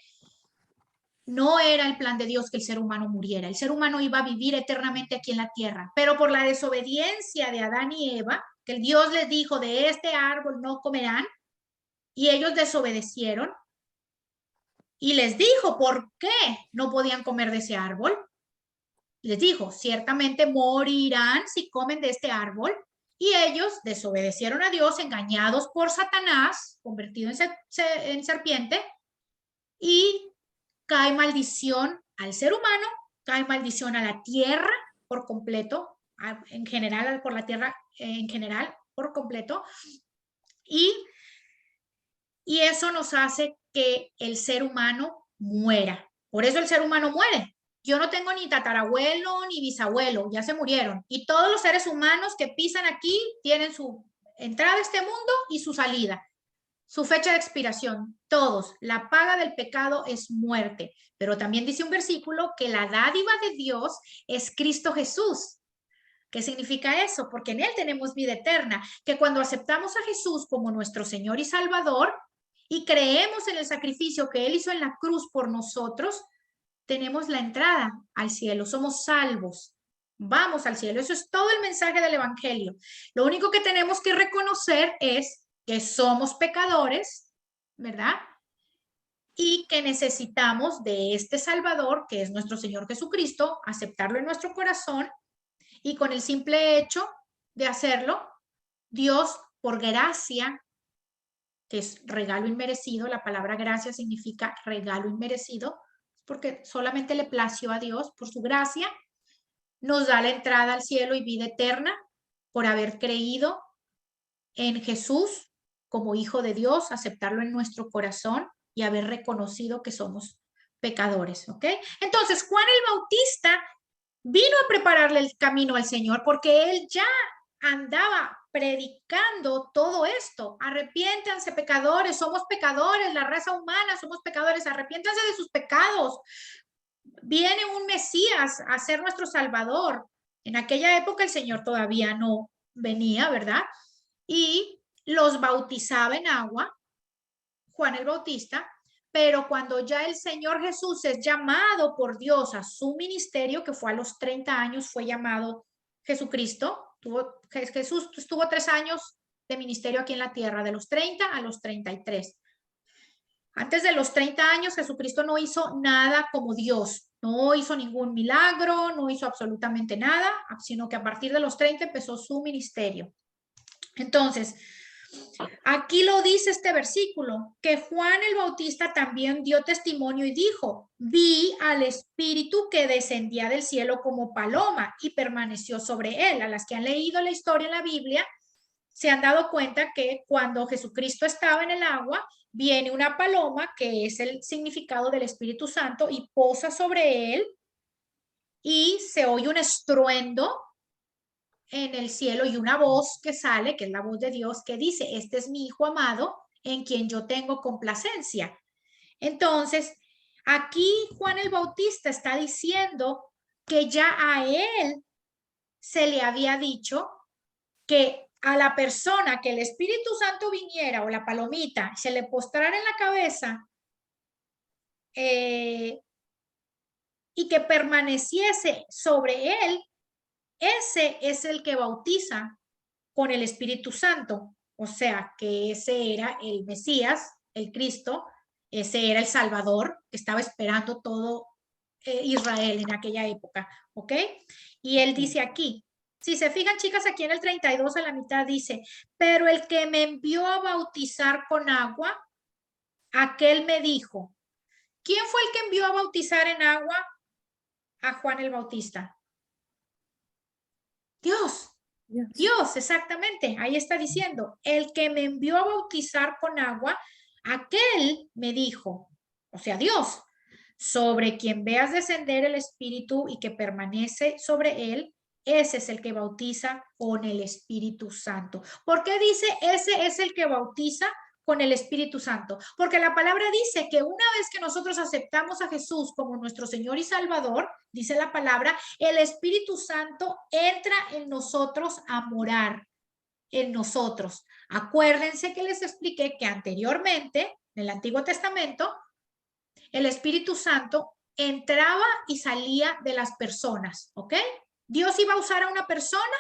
No era el plan de Dios que el ser humano muriera. El ser humano iba a vivir eternamente aquí en la tierra, pero por la desobediencia de Adán y Eva, que el Dios les dijo, de este árbol no comerán, y ellos desobedecieron, y les dijo por qué no podían comer de ese árbol. Les dijo, ciertamente morirán si comen de este árbol. Y ellos desobedecieron a Dios, engañados por Satanás, convertido en serpiente, y cae maldición al ser humano, cae maldición a la tierra por completo, en general, por la tierra en general, por completo. Y eso nos hace que el ser humano muera. Por eso el ser humano muere. Yo no tengo ni tatarabuelo ni bisabuelo, ya se murieron. Y todos los seres humanos que pisan aquí tienen su entrada a este mundo y su salida, su fecha de expiración, todos. La paga del pecado es muerte. Pero también dice un versículo que la dádiva de Dios es Cristo Jesús. ¿Qué significa eso? Porque en Él tenemos vida eterna, que cuando aceptamos a Jesús como nuestro Señor y Salvador y creemos en el sacrificio que Él hizo en la cruz por nosotros, tenemos la entrada al cielo, somos salvos, vamos al cielo. Eso es todo el mensaje del Evangelio. Lo único que tenemos que reconocer es que somos pecadores, ¿verdad? Y que necesitamos de este Salvador, que es nuestro Señor Jesucristo, aceptarlo en nuestro corazón, y con el simple hecho de hacerlo, Dios, por gracia, que es regalo inmerecido, la palabra gracia significa regalo inmerecido, porque solamente le plació a Dios, por su gracia, nos da la entrada al cielo y vida eterna por haber creído en Jesús como Hijo de Dios, aceptarlo en nuestro corazón y haber reconocido que somos pecadores, ¿ok? Entonces, Juan el Bautista vino a prepararle el camino al Señor porque él ya andaba predicando todo esto. Arrepiéntanse, pecadores, somos pecadores, la raza humana somos pecadores, arrepiéntanse de sus pecados. Viene un Mesías a ser nuestro Salvador. En aquella época el Señor todavía no venía, ¿verdad? Y los bautizaba en agua, Juan el Bautista, pero cuando ya el Señor Jesús es llamado por Dios a su ministerio, que fue a los 30 años, fue llamado Jesucristo, Jesús estuvo 3 años de ministerio aquí en la tierra, de los 30 a los 33. Antes de los 30 años, Jesucristo no hizo nada como Dios, no hizo ningún milagro, no hizo absolutamente nada, sino que a partir de los 30 empezó su ministerio. Entonces, aquí lo dice este versículo, que Juan el Bautista también dio testimonio y dijo, vi al Espíritu que descendía del cielo como paloma y permaneció sobre él. A las que han leído la historia en la Biblia, se han dado cuenta que cuando Jesucristo estaba en el agua, viene una paloma, que es el significado del Espíritu Santo, y posa sobre él y se oye un estruendo en el cielo y una voz que sale, que es la voz de Dios, que dice, este es mi Hijo amado en quien yo tengo complacencia. Entonces, aquí Juan el Bautista está diciendo que ya a él se le había dicho que a la persona que el Espíritu Santo viniera o la palomita se le postrara en la cabeza y que permaneciese sobre él, ese es el que bautiza con el Espíritu Santo. O sea, que ese era el Mesías, el Cristo, ese era el Salvador que estaba esperando todo Israel en aquella época, ¿ok? Y él dice aquí, si se fijan, chicas, aquí en el 32 a la mitad dice, pero el que me envió a bautizar con agua, aquel me dijo, ¿quién fue el que envió a bautizar en agua a Juan el Bautista? Dios. Dios, exactamente, ahí está diciendo, el que me envió a bautizar con agua, aquel me dijo, o sea, Dios, sobre quien veas descender el Espíritu y que permanece sobre él, ese es el que bautiza con el Espíritu Santo. ¿Por qué dice ese es el que bautiza con el Espíritu Santo, porque la palabra dice que una vez que nosotros aceptamos a Jesús como nuestro Señor y Salvador, dice la palabra, el Espíritu Santo entra en nosotros a morar en nosotros. Acuérdense que les expliqué que anteriormente, en el Antiguo Testamento, el Espíritu Santo entraba y salía de las personas, ¿ok? Dios iba a usar a una persona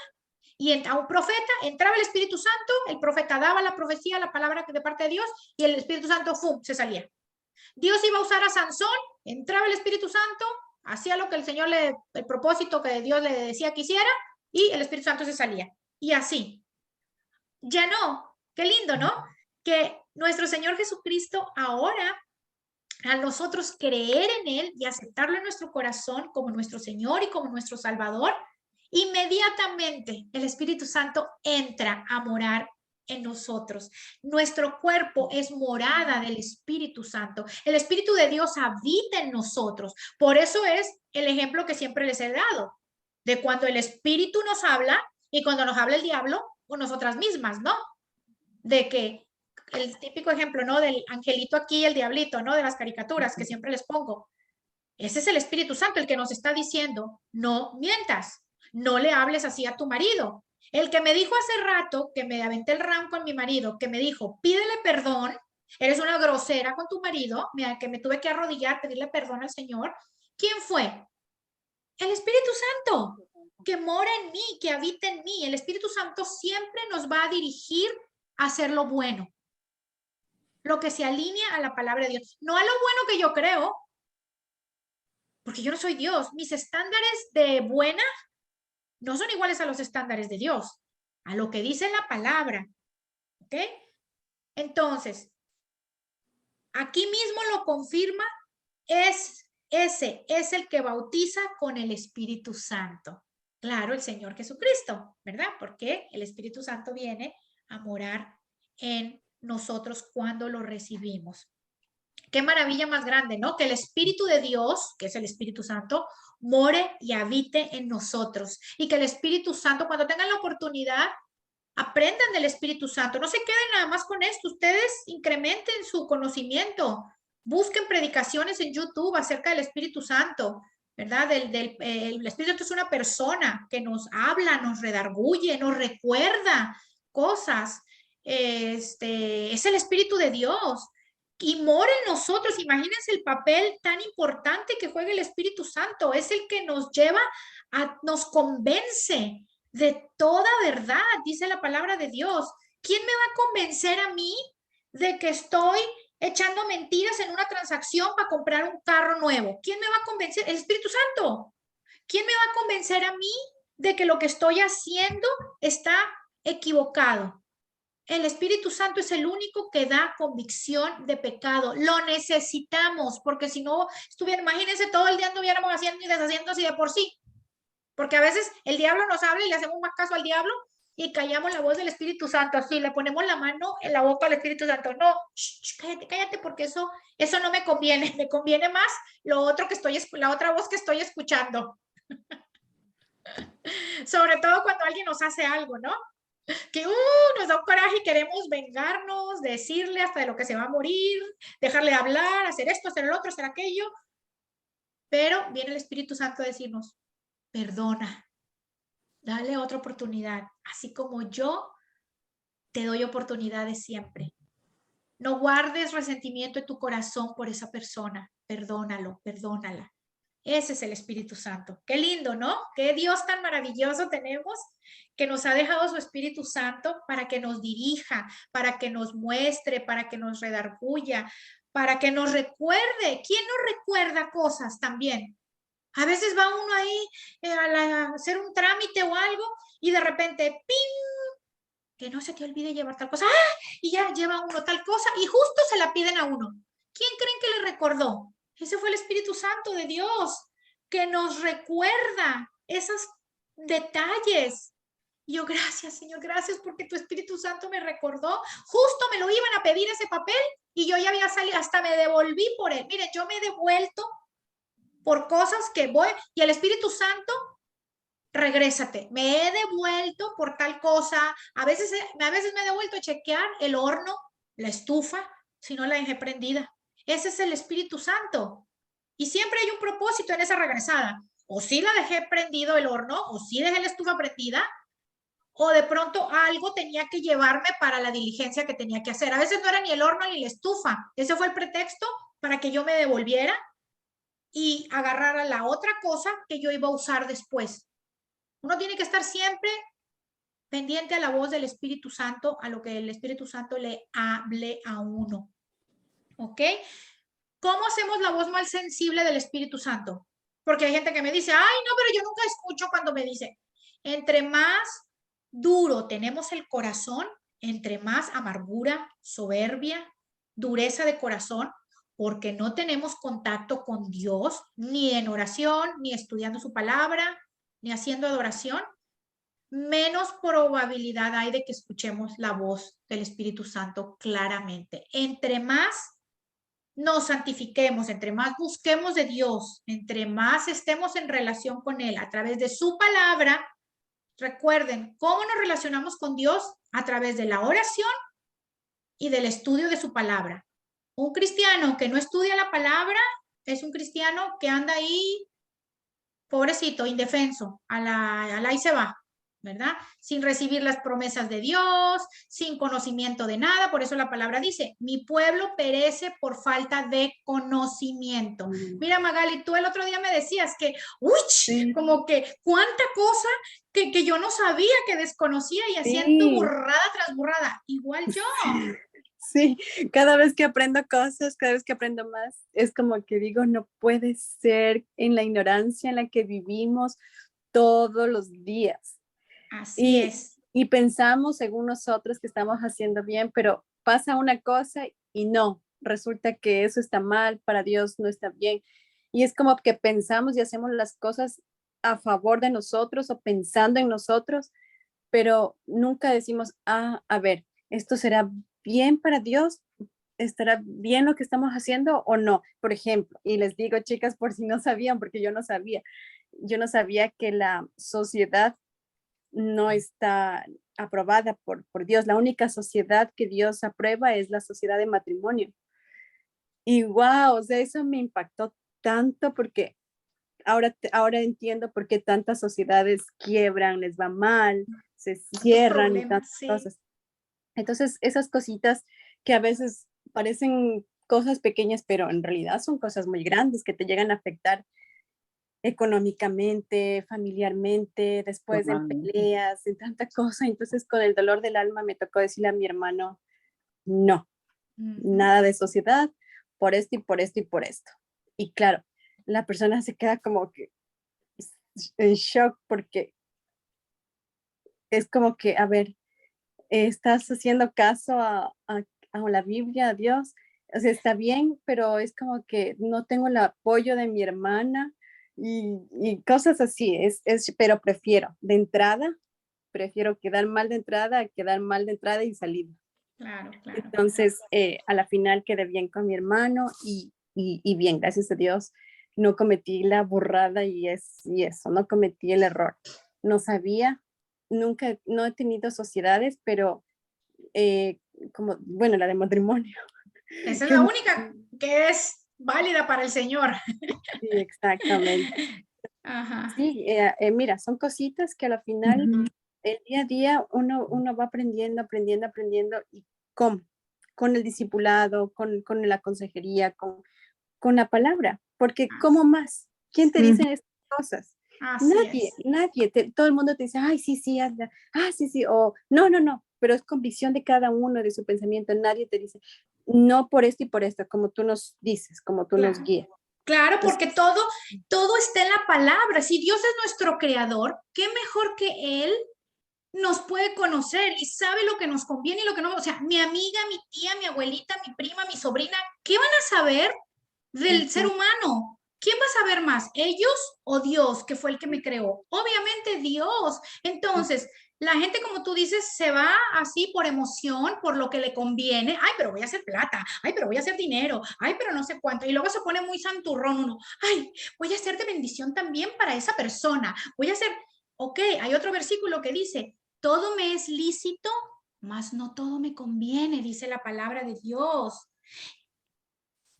y a un profeta, entraba el Espíritu Santo, el profeta daba la profecía, la palabra de parte de Dios, y el Espíritu Santo, ¡fum!, se salía. Dios iba a usar a Sansón, entraba el Espíritu Santo, hacía lo que el Señor el propósito que Dios le decía que hiciera, y el Espíritu Santo se salía. Y así. Ya no, qué lindo, ¿no? Que nuestro Señor Jesucristo ahora, a nosotros creer en Él y aceptarlo en nuestro corazón como nuestro Señor y como nuestro Salvador, inmediatamente el Espíritu Santo entra a morar en nosotros. Nuestro cuerpo es morada del Espíritu Santo. El Espíritu de Dios habita en nosotros. Por eso es el ejemplo que siempre les he dado, de cuando el Espíritu nos habla y cuando nos habla el diablo o nosotras mismas, ¿no? De que el típico ejemplo, ¿no? Del angelito aquí y el diablito, ¿no? De las caricaturas que siempre les pongo. Ese es el Espíritu Santo el que nos está diciendo, no mientas, no le hables así a tu marido. El que me dijo hace rato que me aventé el round con mi marido, que me dijo, pídele perdón, eres una grosera con tu marido, mira, que me tuve que arrodillar, pedirle perdón al Señor. ¿Quién fue? El Espíritu Santo, que mora en mí, que habita en mí. El Espíritu Santo siempre nos va a dirigir a hacer lo bueno, lo que se alinea a la palabra de Dios, no a lo bueno que yo creo, porque yo no soy Dios. Mis estándares de buena no son iguales a los estándares de Dios, a lo que dice la palabra, ¿ok? Entonces, aquí mismo lo confirma, ese es el que bautiza con el Espíritu Santo. Claro, el Señor Jesucristo, ¿verdad? Porque el Espíritu Santo viene a morar en nosotros cuando lo recibimos. Qué maravilla más grande, ¿no? Que el Espíritu de Dios, que es el Espíritu Santo, more y habite en nosotros. Y que el Espíritu Santo, cuando tengan la oportunidad, aprendan del Espíritu Santo. No se queden nada más con esto. Ustedes incrementen su conocimiento. Busquen predicaciones en YouTube acerca del Espíritu Santo, ¿verdad? El Espíritu Santo es una persona que nos habla, nos redarguye, nos recuerda cosas. Es el Espíritu de Dios. Y mora en nosotros. Imagínense el papel tan importante que juega el Espíritu Santo. Es el que nos lleva, nos convence de toda verdad, dice la palabra de Dios. ¿Quién me va a convencer a mí de que estoy echando mentiras en una transacción para comprar un carro nuevo? ¿Quién me va a convencer? El Espíritu Santo. ¿Quién me va a convencer a mí de que lo que estoy haciendo está equivocado? El Espíritu Santo es el único que da convicción de pecado. Lo necesitamos, porque si no, imagínense, todo el día anduviéramos haciendo y deshaciendo así de por sí. Porque a veces el diablo nos habla y le hacemos más caso al diablo y callamos la voz del Espíritu Santo. Así, le ponemos la mano en la boca al Espíritu Santo. No, cállate, porque eso no me conviene. Me conviene más lo otro la otra voz que estoy escuchando. Sobre todo cuando alguien nos hace algo, ¿no? Que nos da un coraje y queremos vengarnos, decirle hasta de lo que se va a morir, dejarle de hablar, hacer esto, hacer el otro, hacer aquello. Pero viene el Espíritu Santo a decirnos, perdona, dale otra oportunidad, así como yo te doy oportunidades siempre. No guardes resentimiento en tu corazón por esa persona, perdónalo, perdónala. Ese es el Espíritu Santo. Qué lindo, ¿no? Qué Dios tan maravilloso tenemos, que nos ha dejado su Espíritu Santo para que nos dirija, para que nos muestre, para que nos redarguya, para que nos recuerde. ¿Quién nos recuerda cosas también? A veces va uno ahí a hacer un trámite o algo y de repente, ¡ping! Que no se te olvide llevar tal cosa. ¡Ah! Y ya lleva uno tal cosa y justo se la piden a uno. ¿Quién creen que le recordó? Ese fue el Espíritu Santo de Dios, que nos recuerda esos detalles. Y yo, gracias, Señor, gracias porque tu Espíritu Santo me recordó. Justo me lo iban a pedir ese papel y yo ya había salido, hasta me devolví por él. Miren, yo me he devuelto por cosas que voy, y el Espíritu Santo, regrésate, me he devuelto por tal cosa. A veces me he devuelto a chequear el horno la estufa si no la dejé prendida? Ese es el Espíritu Santo. Y siempre hay un propósito en esa regresada. O sí la dejé prendido el horno, o sí dejé la estufa prendida, o de pronto algo tenía que llevarme para la diligencia que tenía que hacer. A veces no era ni el horno ni la estufa. Ese fue el pretexto para que yo me devolviera y agarrara la otra cosa que yo iba a usar después. Uno tiene que estar siempre pendiente a la voz del Espíritu Santo, a lo que el Espíritu Santo le hable a uno. ¿Ok? ¿Cómo hacemos la voz más sensible del Espíritu Santo? Porque hay gente que me dice, ay, no, pero yo nunca escucho cuando me dice, entre más duro tenemos el corazón, entre más amargura, soberbia, dureza de corazón, porque no tenemos contacto con Dios, ni en oración, ni estudiando su palabra, ni haciendo adoración, menos probabilidad hay de que escuchemos la voz del Espíritu Santo claramente. Entre más nos santifiquemos, entre más busquemos de Dios, entre más estemos en relación con Él a través de su palabra, recuerden, ¿cómo nos relacionamos con Dios? A través de la oración y del estudio de su palabra. Un cristiano que no estudia la palabra es un cristiano que anda ahí, pobrecito, indefenso, a la y se va, ¿verdad? Sin recibir las promesas de Dios, sin conocimiento de nada. Por eso la palabra dice, mi pueblo perece por falta de conocimiento. Mira, Magali, tú el otro día me decías que, uy, Sí. como que cuánta cosa que yo no sabía, que desconocía y haciendo Sí. burrada tras burrada. Igual yo. Sí, cada vez que aprendo cosas, cada vez que aprendo más, es como que digo, no puede ser en la ignorancia en la que vivimos todos los días. Así es. Y pensamos según nosotros que estamos haciendo bien, pero pasa una cosa y no, resulta que eso está mal, para Dios no está bien. Y es como que pensamos y hacemos las cosas a favor de nosotros o pensando en nosotros, pero nunca decimos, a ver, esto será bien para Dios, estará bien lo que estamos haciendo o no. Por ejemplo, y les digo, chicas, por si no sabían, porque yo no sabía que la sociedad no está aprobada por Dios. La única sociedad que Dios aprueba es la sociedad de matrimonio. Y wow, o sea, eso me impactó tanto porque ahora entiendo por qué tantas sociedades quiebran, les va mal, se cierran y tantas Sí. cosas. Entonces, esas cositas que a veces parecen cosas pequeñas, pero en realidad son cosas muy grandes que te llegan a afectar económicamente, familiarmente, después en Totalmente. peleas, en tanta cosa. Entonces, con el dolor del alma me tocó decirle a mi hermano, no, nada de sociedad, por esto y por esto y por esto. Y claro, la persona se queda como que en shock porque es como que, a ver, estás haciendo caso a la Biblia, a Dios, o sea, está bien, pero es como que no tengo el apoyo de mi hermana y cosas así, pero prefiero quedar mal de entrada a quedar mal de entrada y salir. Claro, claro. Entonces, a la final quedé bien con mi hermano y bien, gracias a Dios, no cometí la burrada y eso, no cometí el error. No sabía, nunca, no he tenido sociedades, pero como, bueno, la de matrimonio. Esa es que la no- única que es válida para el Señor. Sí, exactamente. Ajá. Sí, mira, son cositas que a la final, el día a día, uno va aprendiendo y ¿cómo? Con el discipulado, con la consejería, con la palabra, porque ¿cómo más? ¿Quién te dice estas cosas? Así Nadie, es. nadie, todo el mundo te dice, ay, sí, sí, hazla, sí, sí, o no, pero es convicción de cada uno de su pensamiento, nadie te dice, no por esto y por esto, como tú nos dices, como tú nos Claro. guías. Claro, Entonces, porque todo está en la palabra. Si Dios es nuestro creador, ¿qué mejor que Él nos puede conocer y sabe lo que nos conviene y lo que no? O sea, mi amiga, mi tía, mi abuelita, mi prima, mi sobrina, ¿qué van a saber del ser humano? ¿Quién va a saber más? ¿Ellos o Dios, que fue el que me creó? Obviamente Dios. Entonces, la gente, como tú dices, se va así por emoción, por lo que le conviene. Ay, pero voy a hacer plata. Ay, pero voy a hacer dinero. Ay, pero no sé cuánto. Y luego se pone muy santurrón uno. Ay, voy a ser de bendición también para esa persona. Voy a hacer, ok, hay otro versículo que dice, todo me es lícito, mas no todo me conviene, dice la palabra de Dios.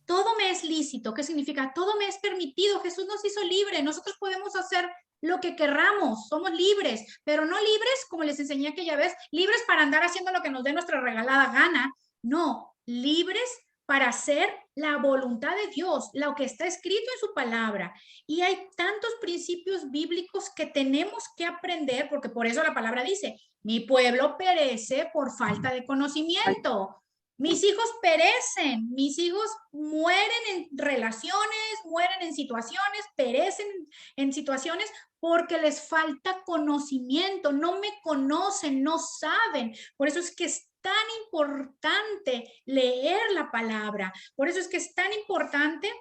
Todo me es lícito. ¿Qué significa? Todo me es permitido. Jesús nos hizo libres. Nosotros podemos hacer lo que querramos. Somos libres, pero no libres, como les enseñé aquella vez, libres para andar haciendo lo que nos dé nuestra regalada gana. No, libres para hacer la voluntad de Dios, lo que está escrito en su palabra. Y hay tantos principios bíblicos que tenemos que aprender, porque por eso la palabra dice, mi pueblo perece por falta de conocimiento. Mis hijos perecen, mis hijos mueren en relaciones, mueren en situaciones, perecen en situaciones porque les falta conocimiento, no me conocen, no saben. Por eso es que es tan importante leer la palabra, por eso es que es tan importante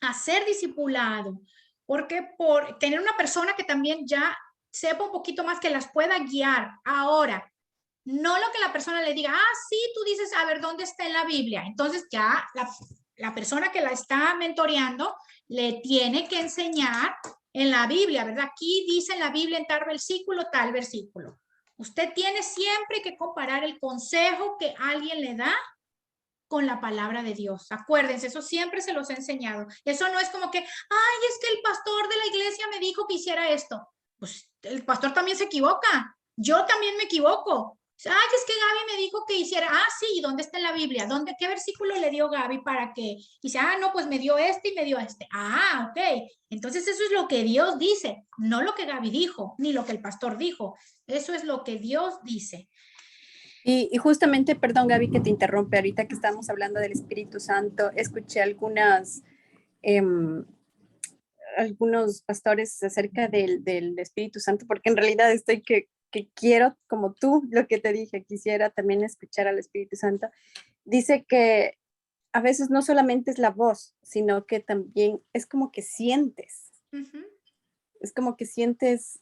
hacer discipulado, porque por tener una persona que también ya sepa un poquito más, que las pueda guiar. Ahora, no lo que la persona le diga, sí, tú dices, a ver, ¿dónde está en la Biblia? Entonces ya la persona que la está mentoreando le tiene que enseñar en la Biblia, ¿verdad? Aquí dice en la Biblia en tal versículo. Usted tiene siempre que comparar el consejo que alguien le da con la palabra de Dios. Acuérdense, eso siempre se los he enseñado. Eso no es como que, ay, es que el pastor de la iglesia me dijo que hiciera esto. Pues el pastor también se equivoca. Yo también me equivoco. Ay, es que Gaby me dijo que hiciera. Sí, ¿y dónde está en la Biblia? ¿Qué versículo le dio Gaby para que? Y dice, no, pues me dio este y me dio este. Ok. Entonces eso es lo que Dios dice, no lo que Gaby dijo, ni lo que el pastor dijo. Eso es lo que Dios dice. Y justamente, perdón Gaby que te interrumpe, ahorita que estamos hablando del Espíritu Santo, escuché algunos pastores acerca del Espíritu Santo, porque en realidad estoy que quiero, como tú, lo que te dije, quisiera también escuchar al Espíritu Santo. Dice que a veces no solamente es la voz, sino que también es como que sientes. Es como que sientes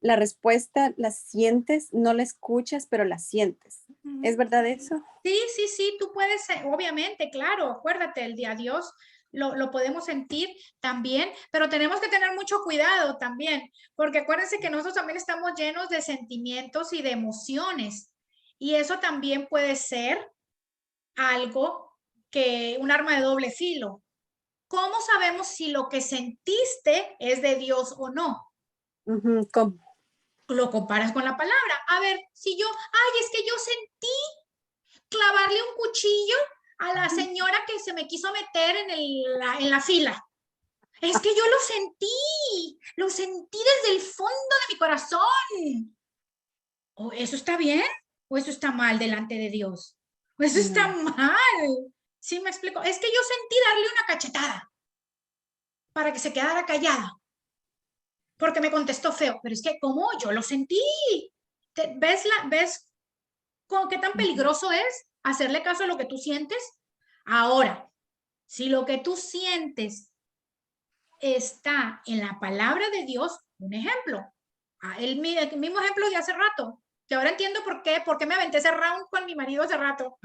la respuesta, la sientes, no la escuchas, pero la sientes. ¿Es verdad eso? Sí, tú puedes, obviamente, claro, acuérdate, el día Dios lo podemos sentir también, pero tenemos que tener mucho cuidado también, porque acuérdense que nosotros también estamos llenos de sentimientos y de emociones, y eso también puede ser algo un arma de doble filo. ¿Cómo sabemos si lo que sentiste es de Dios o no? ¿Cómo? Lo comparas con la palabra. A ver, si yo, es que yo sentí clavarle un cuchillo a la señora que se me quiso meter en la fila. Es que yo lo sentí desde el fondo de mi corazón. ¿O eso está bien o eso está mal delante de Dios? ¿O eso está mal? ¿Sí me explico? Es que yo sentí darle una cachetada para que se quedara callada, porque me contestó feo. Pero es que, ¿cómo? Yo lo sentí. ¿Ves qué tan peligroso es hacerle caso a lo que tú sientes? Ahora, si lo que tú sientes está en la palabra de Dios, un ejemplo, el mismo ejemplo de hace rato, que ahora entiendo por qué me aventé ese round con mi marido hace rato,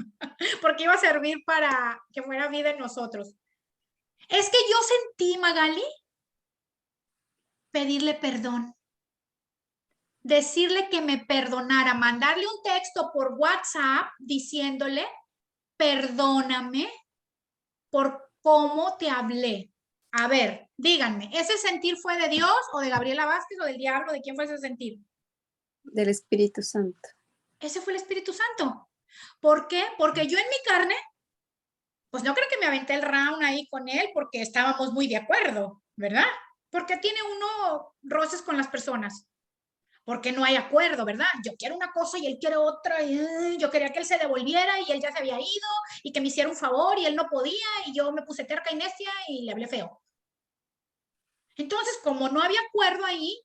porque iba a servir para que fuera vida en nosotros. Es que yo sentí, Magali, pedirle perdón, decirle que me perdonara, mandarle un texto por WhatsApp diciéndole, perdóname por cómo te hablé. A ver, díganme, ¿ese sentir fue de Dios o de Gabriela Vázquez o del diablo? ¿De quién fue ese sentir? Del Espíritu Santo. Ese fue el Espíritu Santo. ¿Por qué? Porque yo en mi carne, pues no creo que me aventé el round ahí con él porque estábamos muy de acuerdo, ¿verdad? Porque tiene uno roces con las personas. Porque no hay acuerdo, ¿verdad? Yo quiero una cosa y él quiere otra, y yo quería que él se devolviera y él ya se había ido y que me hiciera un favor y él no podía y yo me puse terca y necia y le hablé feo. Entonces, como no había acuerdo ahí,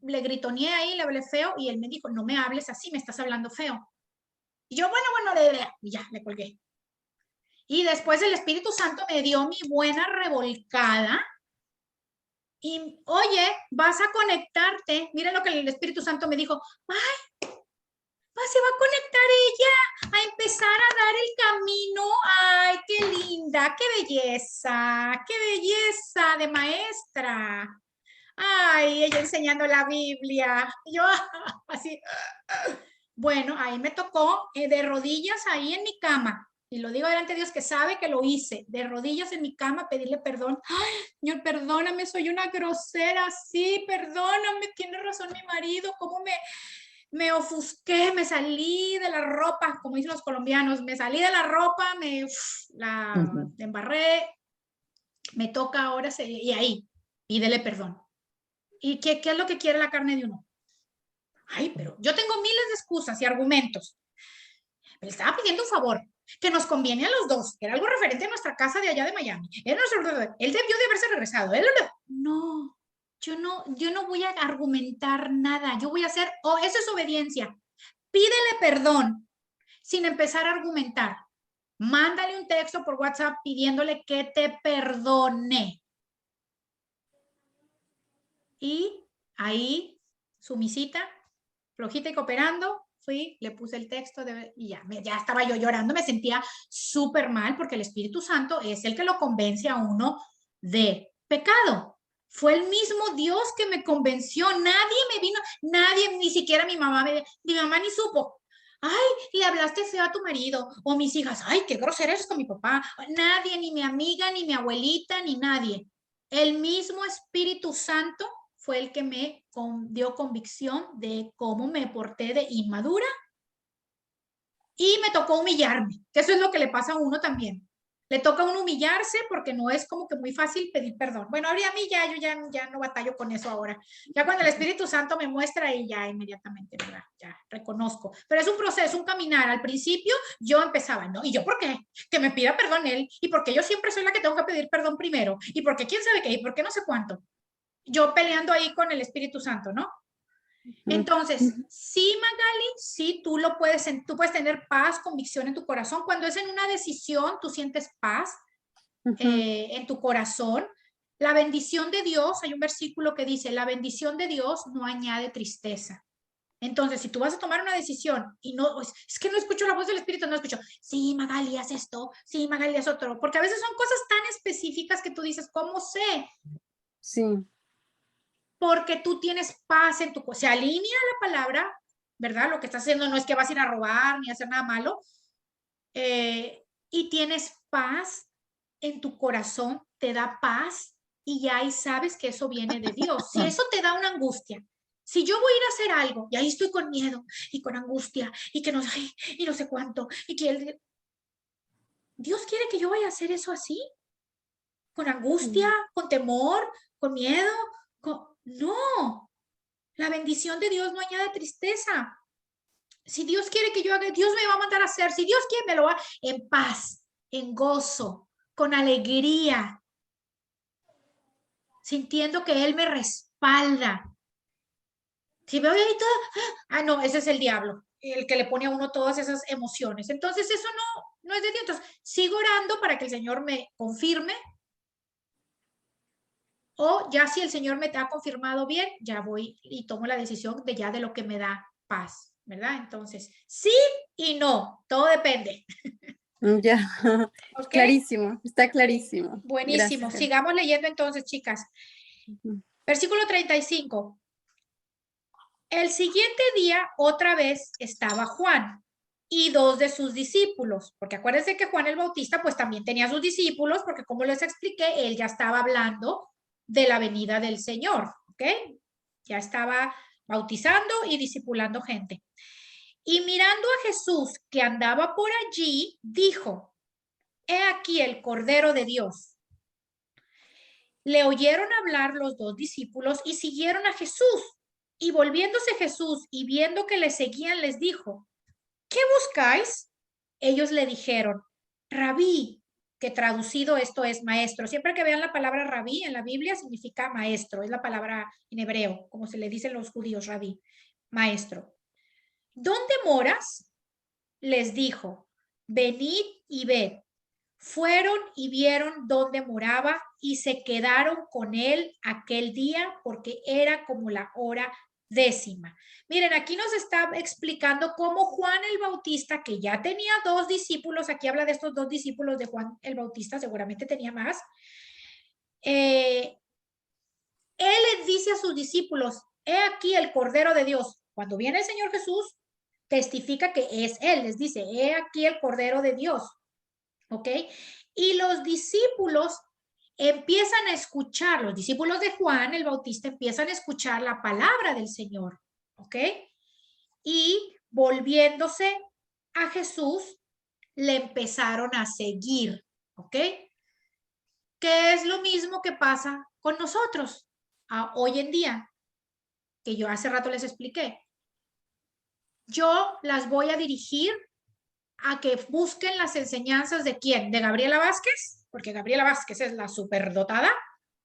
le gritoneé ahí, le hablé feo y él me dijo, no me hables así, me estás hablando feo. Y yo, bueno, y ya, le colgué. Y después el Espíritu Santo me dio mi buena revolcada. Y, oye, vas a conectarte. Miren lo que el Espíritu Santo me dijo. Ay, se va a conectar ella a empezar a dar el camino. Ay, qué linda, qué belleza de maestra. Ay, ella enseñando la Biblia. Yo así. Bueno, ahí me tocó de rodillas ahí en mi cama. Y lo digo delante de Dios que sabe que lo hice. De rodillas en mi cama pedirle perdón. Ay, Señor, perdóname, soy una grosera. Sí, perdóname, tiene razón mi marido. ¿Cómo me ofusqué? Me salí de la ropa, como dicen los colombianos. Me salí de la ropa, la embarré. Me toca ahora y ahí, pídele perdón. ¿Y qué es lo que quiere la carne de uno? Ay, pero yo tengo miles de excusas y argumentos. Le estaba pidiendo un favor que nos conviene a los dos. Era algo referente a nuestra casa de allá de Miami. Él debió de haberse regresado. No, yo no voy a argumentar nada. Yo voy a hacer, eso es obediencia. Pídele perdón sin empezar a argumentar. Mándale un texto por WhatsApp pidiéndole que te perdone. Y ahí, sumisita, flojita y cooperando, fui, le puse el texto y ya estaba yo llorando, me sentía súper mal porque el Espíritu Santo es el que lo convence a uno de pecado. Fue el mismo Dios que me convenció, nadie me vino, nadie, ni siquiera mi mamá ni supo. Ay, le hablaste feo a tu marido, o mis hijas, ay, qué grosera eres con mi papá. Nadie, ni mi amiga, ni mi abuelita, ni nadie. El mismo Espíritu Santo fue el que me dio convicción de cómo me porté de inmadura y me tocó humillarme, que eso es lo que le pasa a uno también. Le toca a uno humillarse porque no es como que muy fácil pedir perdón. Bueno, ahora a mí yo ya no batallo con eso ahora. Ya cuando el Espíritu Santo me muestra y ya inmediatamente, ¿verdad? Ya reconozco. Pero es un proceso, un caminar. Al principio yo empezaba, ¿no? ¿Y yo por qué? Que me pida perdón él. ¿Y porque yo siempre soy la que tengo que pedir perdón primero? ¿Y porque quién sabe qué? ¿Y por qué no sé cuánto? Yo peleando ahí con el Espíritu Santo, ¿no? Entonces, sí, Magali, sí, tú puedes tener paz, convicción en tu corazón. Cuando es en una decisión, tú sientes paz en tu corazón. La bendición de Dios, hay un versículo que dice, la bendición de Dios no añade tristeza. Entonces, si tú vas a tomar una decisión y no, es que no escucho la voz del Espíritu, no escucho, sí, Magali, haz esto, sí, Magali, haz otro, porque a veces son cosas tan específicas que tú dices, ¿cómo sé? Sí. Porque tú tienes paz en tu se alinea la palabra, ¿verdad? Lo que estás haciendo no es que vas a ir a robar ni a hacer nada malo, y tienes paz en tu corazón, te da paz y ya ahí sabes que eso viene de Dios. Si eso te da una angustia, si yo voy a ir a hacer algo y ahí estoy con miedo y con angustia y que no sé, y no sé cuánto, y que Dios quiere que yo vaya a hacer eso así, con angustia, con temor, con miedo, no. La bendición de Dios no añade tristeza. Si Dios quiere que yo haga, Dios me va a mandar a hacer. Si Dios quiere, me lo va en paz, en gozo, con alegría, sintiendo que Él me respalda. Si veo ahí todo, no, ese es el diablo, el que le pone a uno todas esas emociones. Entonces, eso no es de Dios. Entonces, sigo orando para que el Señor me confirme. O ya si el Señor me ha confirmado bien, ya voy y tomo la decisión de lo que me da paz, ¿verdad? Entonces, sí y no, todo depende. Ya, ¿Ok? clarísimo, está clarísimo. Buenísimo. Gracias. Sigamos leyendo entonces, chicas. Versículo 35. El siguiente día otra vez estaba Juan y dos de sus discípulos, porque acuérdense que Juan el Bautista pues también tenía sus discípulos, porque como les expliqué, él ya estaba hablando de la venida del Señor, ¿ok? Ya estaba bautizando y discipulando gente. Y mirando a Jesús que andaba por allí, dijo, he aquí el Cordero de Dios. Le oyeron hablar los dos discípulos y siguieron a Jesús. Y volviéndose Jesús y viendo que le seguían, les dijo, ¿qué buscáis? Ellos le dijeron, Rabí, que traducido esto es maestro. Siempre que vean la palabra rabí en la Biblia significa maestro, es la palabra en hebreo, como se le dicen los judíos, rabí, maestro. ¿Dónde moras? Les dijo, venid y ved. Fueron y vieron dónde moraba y se quedaron con él aquel día porque era como la hora 10:00. Miren, aquí nos está explicando cómo Juan el Bautista, que ya tenía dos discípulos, aquí habla de estos dos discípulos de Juan el Bautista, seguramente tenía más, Él les dice a sus discípulos, he aquí el Cordero de Dios. Cuando viene el Señor Jesús, testifica que es Él, les dice, he aquí el Cordero de Dios. ¿Ok? Y los discípulos empiezan a escuchar, los discípulos de Juan el Bautista empiezan a escuchar la palabra del Señor. ¿Ok? Y volviéndose a Jesús, le empezaron a seguir. ¿Ok? Que es lo mismo que pasa con nosotros hoy en día, que yo hace rato les expliqué. Yo las voy a dirigir a que busquen las enseñanzas de ¿quién? ¿De Gabriela Vázquez? Porque Gabriela Vázquez es la superdotada.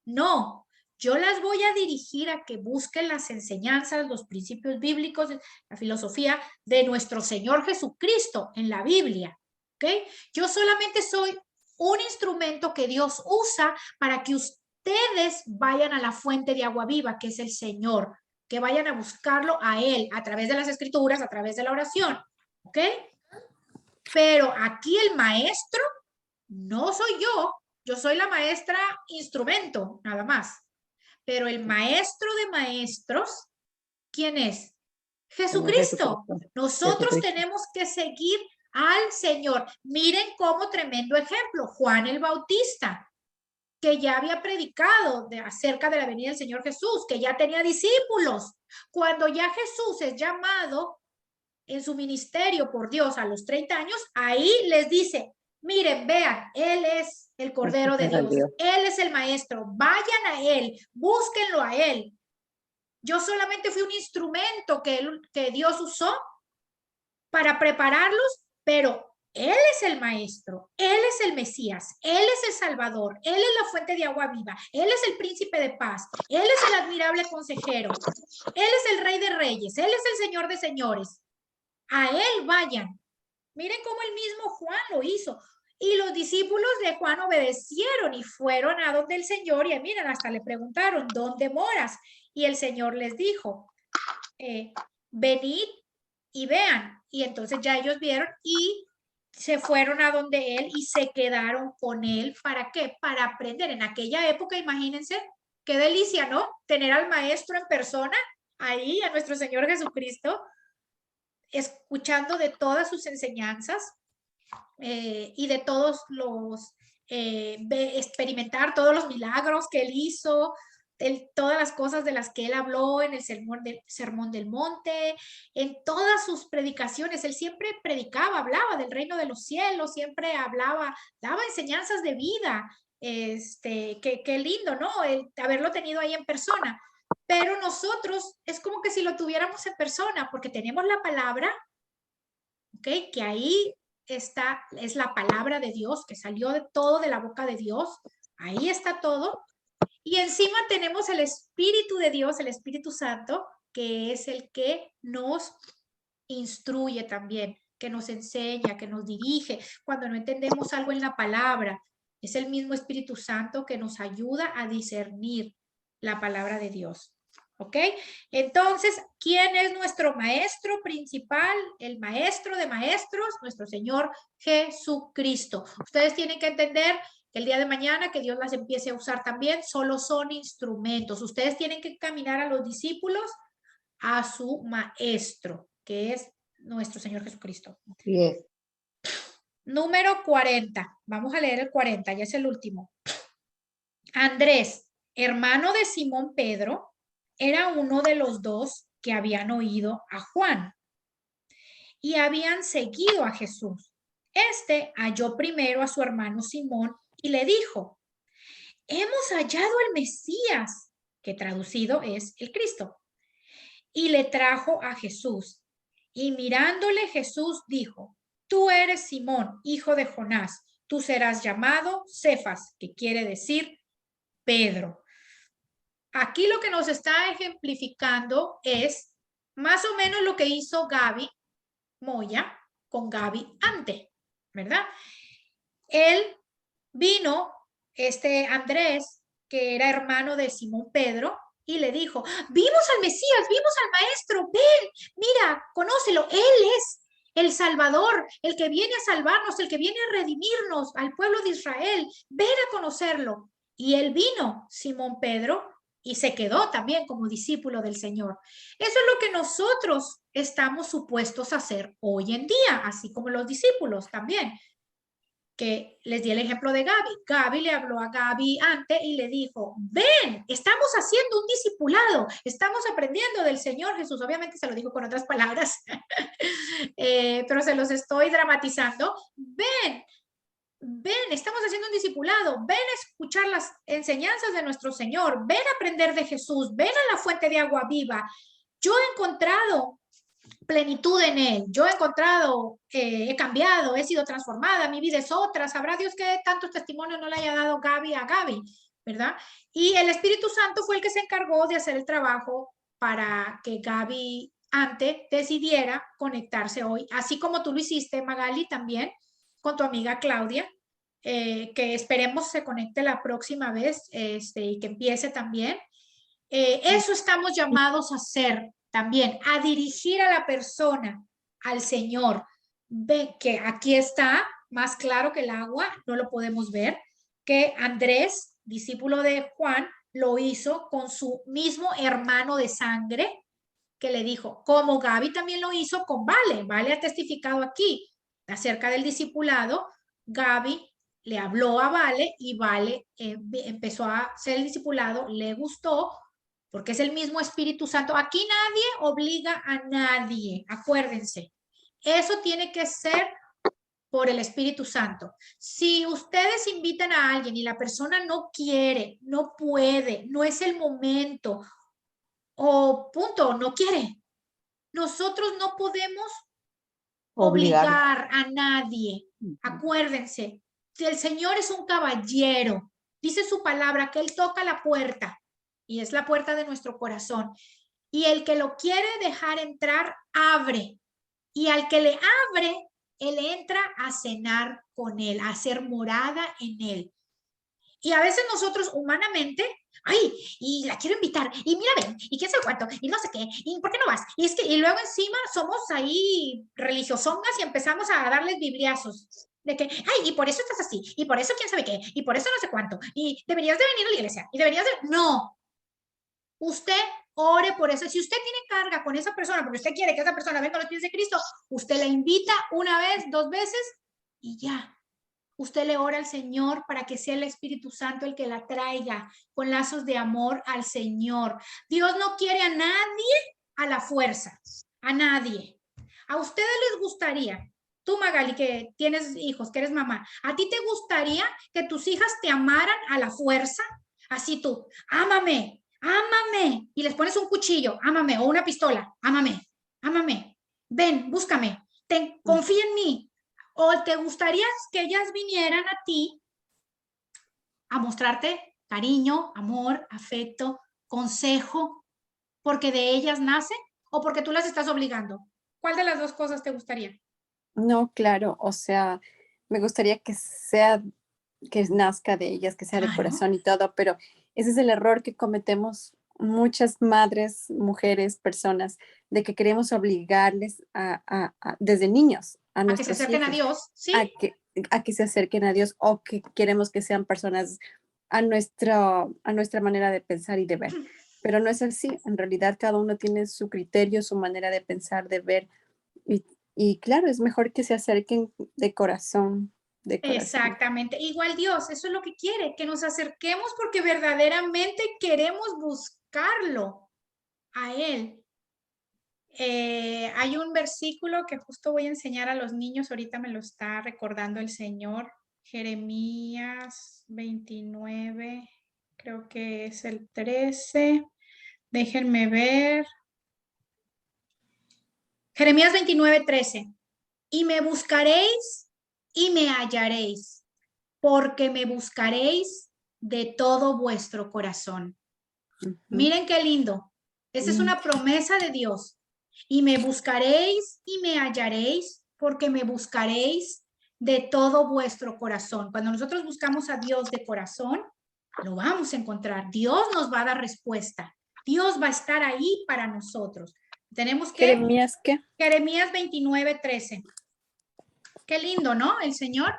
No, yo las voy a dirigir a que busquen las enseñanzas, los principios bíblicos, la filosofía de nuestro Señor Jesucristo en la Biblia. ¿Ok? Yo solamente soy un instrumento que Dios usa para que ustedes vayan a la fuente de agua viva, que es el Señor, que vayan a buscarlo a Él a través de las escrituras, a través de la oración. ¿Ok? Pero aquí el maestro no soy yo soy la maestra instrumento, nada más. Pero el maestro de maestros, ¿quién es? Jesucristo. Nosotros tenemos que seguir al Señor. Miren cómo tremendo ejemplo, Juan el Bautista, que ya había predicado acerca de la venida del Señor Jesús, que ya tenía discípulos. Cuando ya Jesús es llamado en su ministerio por Dios a los 30 años, ahí les dice, miren, vean, Él es el Cordero de Dios, Él es el Maestro, vayan a Él, búsquenlo a Él. Yo solamente fui un instrumento que Dios usó para prepararlos, pero Él es el Maestro, Él es el Mesías, Él es el Salvador, Él es la fuente de agua viva, Él es el príncipe de paz, Él es el admirable consejero, Él es el Rey de Reyes, Él es el Señor de señores. A Él vayan. Miren cómo el mismo Juan lo hizo. Y los discípulos de Juan obedecieron y fueron a donde el Señor, y miren, hasta le preguntaron, ¿dónde moras? Y el Señor les dijo, venid y vean. Y entonces ya ellos vieron y se fueron a donde Él y se quedaron con Él. ¿Para qué? Para aprender. En aquella época, imagínense, qué delicia, ¿no? Tener al Maestro en persona, ahí, a nuestro Señor Jesucristo, escuchando de todas sus enseñanzas y de todos los, experimentar todos los milagros que Él hizo, todas las cosas de las que Él habló en el Sermón del Monte, en todas sus predicaciones. Él siempre predicaba, hablaba del reino de los cielos, siempre hablaba, daba enseñanzas de vida. Qué lindo, ¿no? El haberlo tenido ahí en persona. Pero nosotros es como que si lo tuviéramos en persona, porque tenemos la palabra, ¿ok? Que ahí está, es la palabra de Dios, que salió de todo de la boca de Dios. Ahí está todo. Y encima tenemos el Espíritu de Dios, el Espíritu Santo, que es el que nos instruye también, que nos enseña, que nos dirige. Cuando no entendemos algo en la palabra, es el mismo Espíritu Santo que nos ayuda a discernir la palabra de Dios. ¿Ok? Entonces, ¿quién es nuestro maestro principal? El maestro de maestros, nuestro Señor Jesucristo. Ustedes tienen que entender que el día de mañana que Dios las empiece a usar también, solo son instrumentos. Ustedes tienen que caminar a los discípulos a su maestro, que es nuestro Señor Jesucristo. Así es. Número 40. Vamos a leer el 40, ya es el último. Andrés, hermano de Simón Pedro, era uno de los dos que habían oído a Juan y habían seguido a Jesús. Este halló primero a su hermano Simón y le dijo, hemos hallado al Mesías, que traducido es el Cristo. Y le trajo a Jesús. Y mirándole Jesús dijo, tú eres Simón, hijo de Jonás, tú serás llamado Cefas, que quiere decir Pedro. Aquí lo que nos está ejemplificando es más o menos lo que hizo Gaby Moya con Gaby antes, ¿verdad? Él vino, Andrés, que era hermano de Simón Pedro, y le dijo, vimos al Mesías, vimos al Maestro, ven, mira, conócelo, Él es el Salvador, el que viene a salvarnos, el que viene a redimirnos al pueblo de Israel, ven a conocerlo. Y él vino, Simón Pedro, y se quedó también como discípulo del Señor. Eso es lo que nosotros estamos supuestos a hacer hoy en día, así como los discípulos también. Que les di el ejemplo de Gaby. Gaby le habló a Gaby antes y le dijo, ven, estamos haciendo un discipulado, estamos aprendiendo del Señor Jesús. Obviamente se lo dijo con otras palabras, pero se los estoy dramatizando. Ven, estamos haciendo un discipulado, ven a escuchar las enseñanzas de nuestro Señor, ven a aprender de Jesús, ven a la fuente de agua viva. Yo he encontrado plenitud en él, yo he encontrado, he cambiado, he sido transformada, mi vida es otra, sabrá Dios que tantos testimonios no le haya dado Gaby a Gaby, ¿verdad? Y el Espíritu Santo fue el que se encargó de hacer el trabajo para que Gaby antes decidiera conectarse hoy, así como tú lo hiciste, Magali, también con tu amiga Claudia, que esperemos se conecte la próxima vez y que empiece también. Eso estamos llamados a hacer también, a dirigir a la persona al Señor. Ve que aquí está, más claro que el agua, no lo podemos ver, que Andrés, discípulo de Juan, lo hizo con su mismo hermano de sangre, que le dijo, como Gaby también lo hizo con Vale. Vale ha testificado aquí acerca del discipulado. Gaby le habló a Vale y Vale empezó a hacer el discipulado, le gustó, porque es el mismo Espíritu Santo. Aquí nadie obliga a nadie, acuérdense. Eso tiene que ser por el Espíritu Santo. Si ustedes invitan a alguien y la persona no quiere, no puede, no es el momento, o punto, no quiere, nosotros no podemos obligar a nadie. Acuérdense, el Señor es un caballero. Dice su palabra que Él toca la puerta y es la puerta de nuestro corazón. Y el que lo quiere dejar entrar, abre. Y al que le abre, Él entra a cenar con Él, a hacer morada en Él. Y a veces nosotros humanamente, ay, y la quiero invitar, y mira, ven, y quién sabe cuánto, y no sé qué, y por qué no vas. Y es que, y luego encima somos ahí religiosongas y empezamos a darles bibliazos. De que, ay, y por eso estás así, y por eso quién sabe qué, y por eso no sé cuánto, y deberías de venir a la iglesia, y deberías de... No, usted ore por eso. Si usted tiene carga con esa persona, porque usted quiere que esa persona venga a los pies de Cristo, usted la invita una vez, 2 veces, y ya. Usted le ora al Señor para que sea el Espíritu Santo el que la traiga con lazos de amor al Señor. Dios no quiere a nadie a la fuerza, a nadie. A ustedes les gustaría, tú Magali, que tienes hijos, que eres mamá, ¿a ti te gustaría que tus hijas te amaran a la fuerza? Así tú, ámame, ámame, y les pones un cuchillo, ámame, o una pistola, ámame, ámame, ven, búscame, confía en mí. ¿O te gustaría que ellas vinieran a ti a mostrarte cariño, amor, afecto, consejo, porque de ellas nace o porque tú las estás obligando? ¿Cuál de las dos cosas te gustaría? No, claro, o sea, me gustaría que sea, que nazca de ellas, que sea de corazón y todo, pero ese es el error que cometemos muchas madres, mujeres, personas, de que queremos obligarles desde niños a que se acerquen hijos, a Dios, ¿sí? a que se acerquen a Dios, o que queremos que sean personas a nuestra manera de pensar y de ver. Pero no es así. En realidad, cada uno tiene su criterio, su manera de pensar, de ver. Y claro, es mejor que se acerquen de corazón. De corazón. Exactamente. Igual Dios, eso es lo que quiere, que nos acerquemos porque verdaderamente queremos buscarlo a Él. Hay un versículo que justo voy a enseñar a los niños, ahorita me lo está recordando el Señor, Jeremías 29, creo que es el 13, déjenme ver. Jeremías 29, 13. Y me buscaréis y me hallaréis, porque me buscaréis de todo vuestro corazón. Miren qué lindo. Esa es una promesa de Dios. Y me buscaréis y me hallaréis, porque me buscaréis de todo vuestro corazón. Cuando nosotros buscamos a Dios de corazón, lo vamos a encontrar. Dios nos va a dar respuesta. Dios va a estar ahí para nosotros. Tenemos que... ¿Jeremías qué? Jeremías 29, 13. Qué lindo, ¿no? El Señor.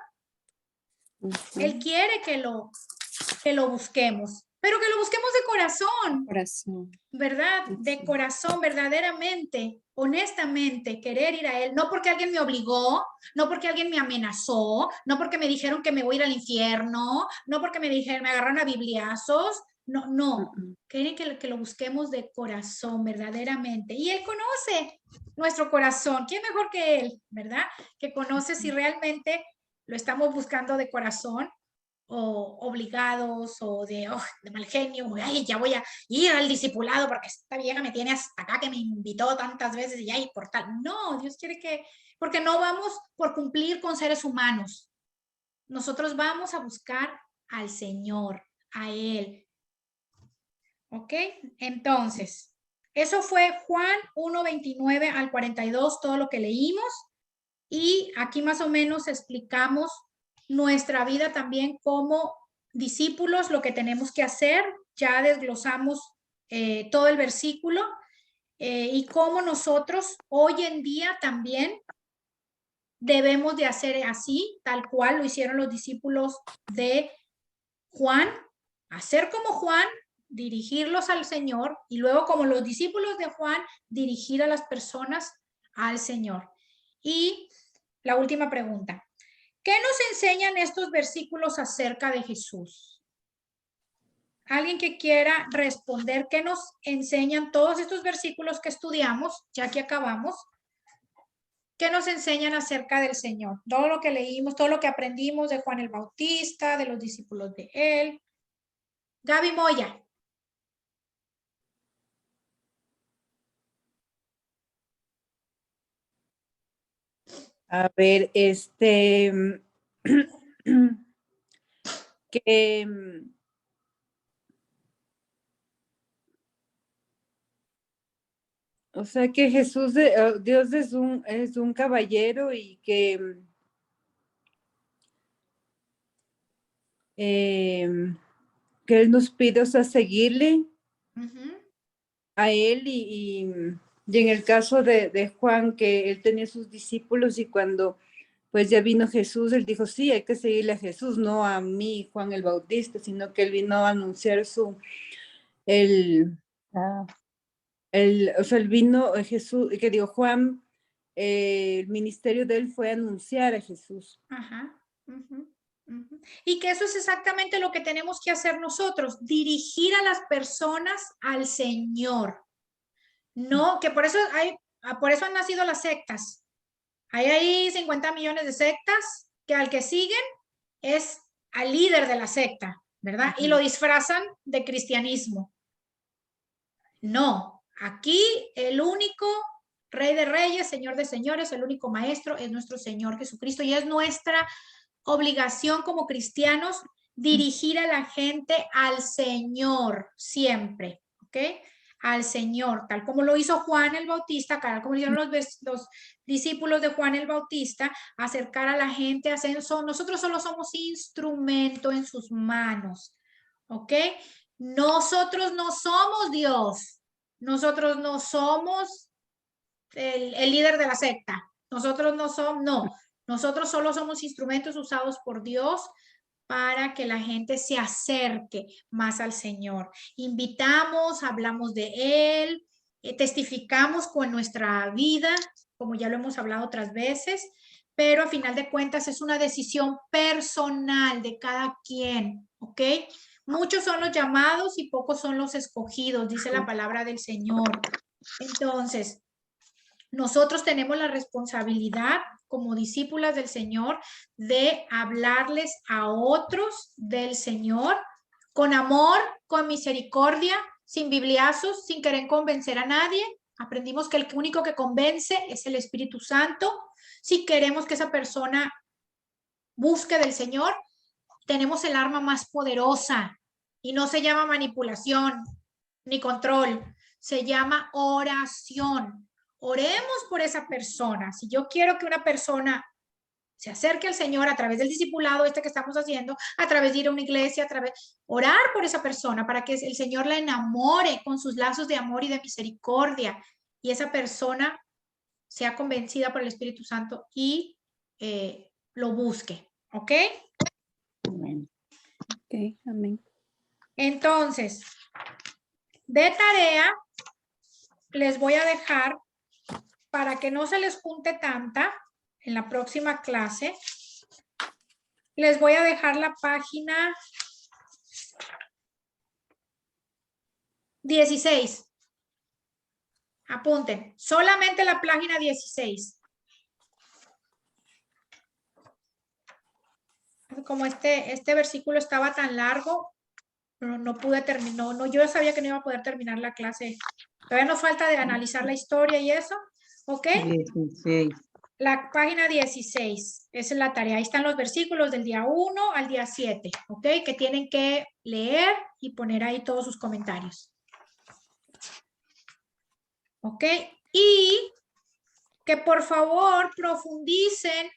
Él quiere que lo busquemos. pero que lo busquemos de corazón, Corazón. ¿verdad? De Sí. corazón, verdaderamente, honestamente, querer ir a Él, no porque alguien me obligó, no porque alguien me amenazó, no porque me dijeron que me voy a ir al infierno, no porque me dijeron, me agarraron a bibliazos, no, no. Quieren que lo busquemos de corazón, verdaderamente. Y Él conoce nuestro corazón. ¿Quién mejor que Él, verdad? Que conoce si realmente lo estamos buscando de corazón o obligados o de mal genio, ay, ya voy a ir al discipulado porque esta vieja me tiene hasta acá que me invitó tantas veces y ay, por tal. No, Dios quiere porque no vamos por cumplir con seres humanos. Nosotros vamos a buscar al Señor, a Él. ¿Ok? Entonces, eso fue Juan 1:29 al 42, todo lo que leímos. Y aquí más o menos explicamos nuestra vida también como discípulos, lo que tenemos que hacer. Ya desglosamos todo el versículo y cómo nosotros hoy en día también debemos de hacer así, tal cual lo hicieron los discípulos de Juan, hacer como Juan, dirigirlos al Señor y luego como los discípulos de Juan, dirigir a las personas al Señor. Y la última pregunta. ¿Qué nos enseñan estos versículos acerca de Jesús? ¿Alguien que quiera responder qué nos enseñan todos estos versículos que estudiamos, ya que acabamos? ¿Qué nos enseñan acerca del Señor? Todo lo que leímos, todo lo que aprendimos de Juan el Bautista, de los discípulos de él. Gaby Moya. A ver, que o sea que Jesús, Dios es un caballero y que Él nos pide, o sea, seguirle a Él y en el caso de Juan, que Él tenía sus discípulos y cuando pues ya vino Jesús, Él dijo, sí, hay que seguirle a Jesús, no a mí, Juan el Bautista, sino que Él vino a anunciar o sea, él vino, Jesús, que digo, Juan, el ministerio de él fue anunciar a Jesús. Ajá. Y que eso es exactamente lo que tenemos que hacer nosotros, dirigir a las personas al Señor. No, que por eso han nacido las sectas. Hay ahí 50 millones de sectas que al que siguen es al líder de la secta, ¿verdad? Y lo disfrazan de cristianismo. No, aquí el único Rey de Reyes, Señor de Señores, el único Maestro es nuestro Señor Jesucristo y es nuestra obligación como cristianos dirigir a la gente al Señor siempre, ¿ok? Al Señor, tal como lo hizo Juan el Bautista, tal como lo hicieron los discípulos de Juan el Bautista, acercar a la gente a eso. Nosotros solo somos instrumento en sus manos, ¿ok? Nosotros no somos Dios, nosotros no somos el líder de la secta, nosotros no somos, no, nosotros solo somos instrumentos usados por Dios para que la gente se acerque más al Señor. Invitamos, hablamos de Él, testificamos con nuestra vida, como ya lo hemos hablado otras veces, pero a final de cuentas es una decisión personal de cada quien, ¿ok? Muchos son los llamados y pocos son los escogidos, dice la palabra del Señor. Entonces, nosotros tenemos la responsabilidad como discípulas del Señor de hablarles a otros del Señor con amor, con misericordia, sin bibliazos, sin querer convencer a nadie. Aprendimos que el único que convence es el Espíritu Santo. Si queremos que esa persona busque del Señor, tenemos el arma más poderosa y no se llama manipulación ni control, se llama oración. Oremos por esa persona. Si yo quiero que una persona se acerque al Señor a través del discipulado que estamos haciendo, a través de ir a una iglesia, orar por esa persona para que el Señor la enamore con sus lazos de amor y de misericordia y esa persona sea convencida por el Espíritu Santo y lo busque, ¿ok? Amén. Ok, amén. Entonces, de tarea, les voy a dejar, para que no se les junte tanta en la próxima clase, les voy a dejar la página 16. Apunten, solamente la página 16. Como este versículo estaba tan largo, no pude terminar, no, yo sabía que no iba a poder terminar la clase. Todavía nos falta de analizar la historia y eso, ¿ok? 16. La página 16, esa es la tarea. Ahí están los versículos del día 1 al día 7, ¿ok? Que tienen que leer y poner ahí todos sus comentarios. ¿Ok? Y que por favor profundicen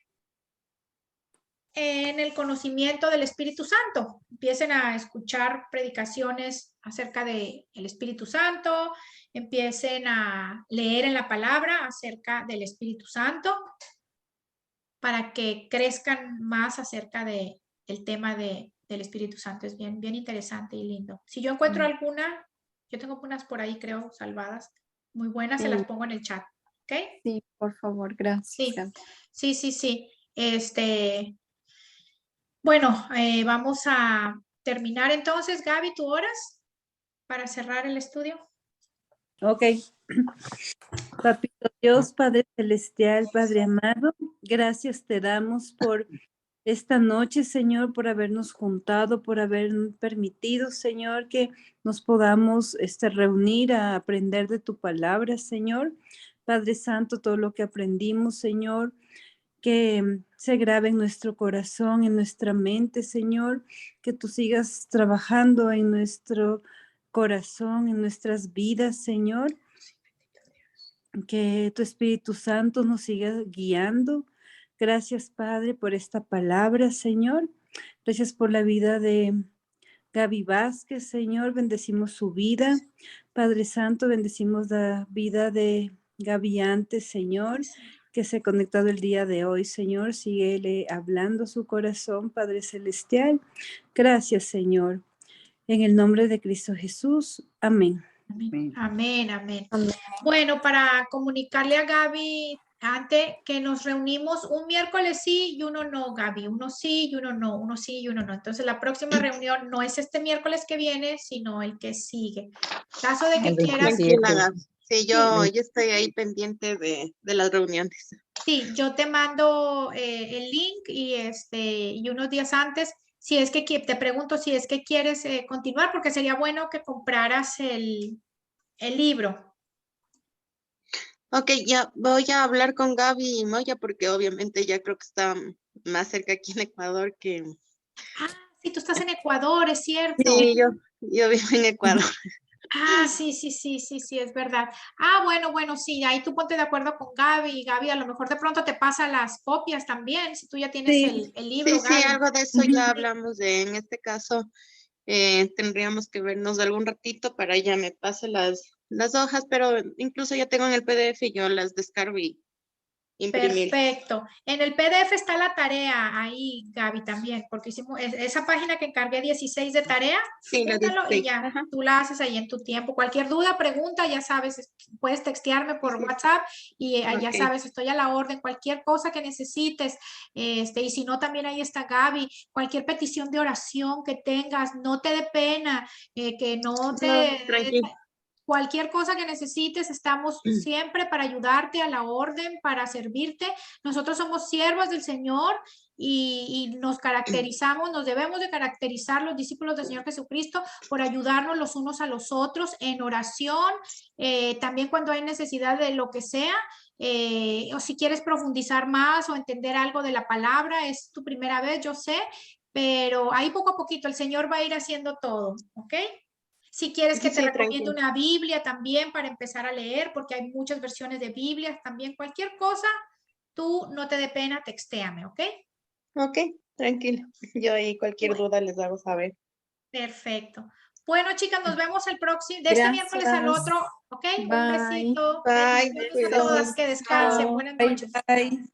en el conocimiento del Espíritu Santo. Empiecen a escuchar predicaciones acerca del Espíritu Santo, empiecen a leer en la palabra acerca del Espíritu Santo para que crezcan más acerca del tema del Espíritu Santo. Es bien, bien interesante y lindo. Si yo encuentro alguna, yo tengo unas por ahí, creo, salvadas, muy buenas, se las pongo en el chat. ¿Ok? Sí, por favor, gracias. Sí. Bueno, vamos a terminar entonces. Gaby, ¿tú oras para cerrar el estudio? Ok. Papito Dios, Padre Celestial, Padre amado, gracias te damos por esta noche, Señor, por habernos juntado, por haber permitido, Señor, que nos podamos reunir a aprender de tu palabra, Señor. Padre Santo, todo lo que aprendimos, Señor, que se grabe en nuestro corazón, en nuestra mente, Señor, que tú sigas trabajando en nuestro corazón, en nuestras vidas, Señor, que tu Espíritu Santo nos siga guiando. Gracias, Padre, por esta palabra, Señor. Gracias por la vida de Gaby Vázquez, Señor. Bendecimos su vida. Padre Santo, bendecimos la vida de Gaby antes, Señor, que se ha conectado el día de hoy, Señor. Síguele hablando su corazón, Padre Celestial. Gracias, Señor. En el nombre de Cristo Jesús. Amén. Amén. Bueno, para comunicarle a Gaby, antes que nos reunimos un miércoles sí y uno no, Gaby, uno sí y uno no, uno sí y uno no. Entonces la próxima reunión no es este miércoles que viene, sino el que sigue. Caso de que El quieras, 27. Tranquila, Gaby. Sí, yo estoy ahí pendiente de las reuniones. sí, yo te mando el link y unos días antes, si es que te pregunto si es que quieres continuar, porque sería bueno que compraras el libro. Ok, ya voy a hablar con Gaby y Moya porque obviamente ya creo que está más cerca aquí en Ecuador que... Ah, sí, tú estás en Ecuador, es cierto. Sí, yo vivo en Ecuador. Ah, sí, es verdad. Ah, bueno, sí, ahí tú ponte de acuerdo con Gaby. Y Gaby a lo mejor de pronto te pasa las copias también, si tú ya tienes Sí. el libro, Sí, Gaby. algo de eso ya hablamos en este caso tendríamos que vernos algún ratito para ella me pase las hojas, pero incluso ya tengo en el PDF y yo las descargo y imprimir. Perfecto. En el PDF está la tarea ahí, Gaby, también, porque hicimos esa página que encargué 16 de tarea, Sí, la júntalo y 16. ya, Ajá. tú la haces ahí en tu tiempo. Cualquier duda, pregunta, ya sabes, puedes textearme por WhatsApp y ya Ok. sabes, estoy a la orden, cualquier cosa que necesites, y si no, también ahí está Gaby, cualquier petición de oración que tengas, no te dé pena, que no te... No, tranquilo. Cualquier cosa que necesites, estamos siempre para ayudarte, a la orden, para servirte. Nosotros somos siervos del Señor y nos caracterizamos, nos debemos de caracterizar los discípulos del Señor Jesucristo por ayudarnos los unos a los otros en oración, también cuando hay necesidad de lo que sea, o si quieres profundizar más o entender algo de la palabra, es tu primera vez, yo sé, pero ahí poco a poquito el Señor va a ir haciendo todo, ¿ok? Si quieres que te Sí, recomiende tranquilo. una Biblia también para empezar a leer, porque hay muchas versiones de Biblias también, cualquier cosa, tú no te dé pena, textéame, ¿ok? Ok, tranquilo. Yo ahí cualquier Bueno, duda les hago saber. perfecto. Bueno, chicas, nos vemos el próximo, de este miércoles al Gracias. otro, ¿ok? Un Bye. besito. Bye, Bendiciones a cuídense. todas, que descansen. Chao. Buenas Bye, noches. bye. Bye.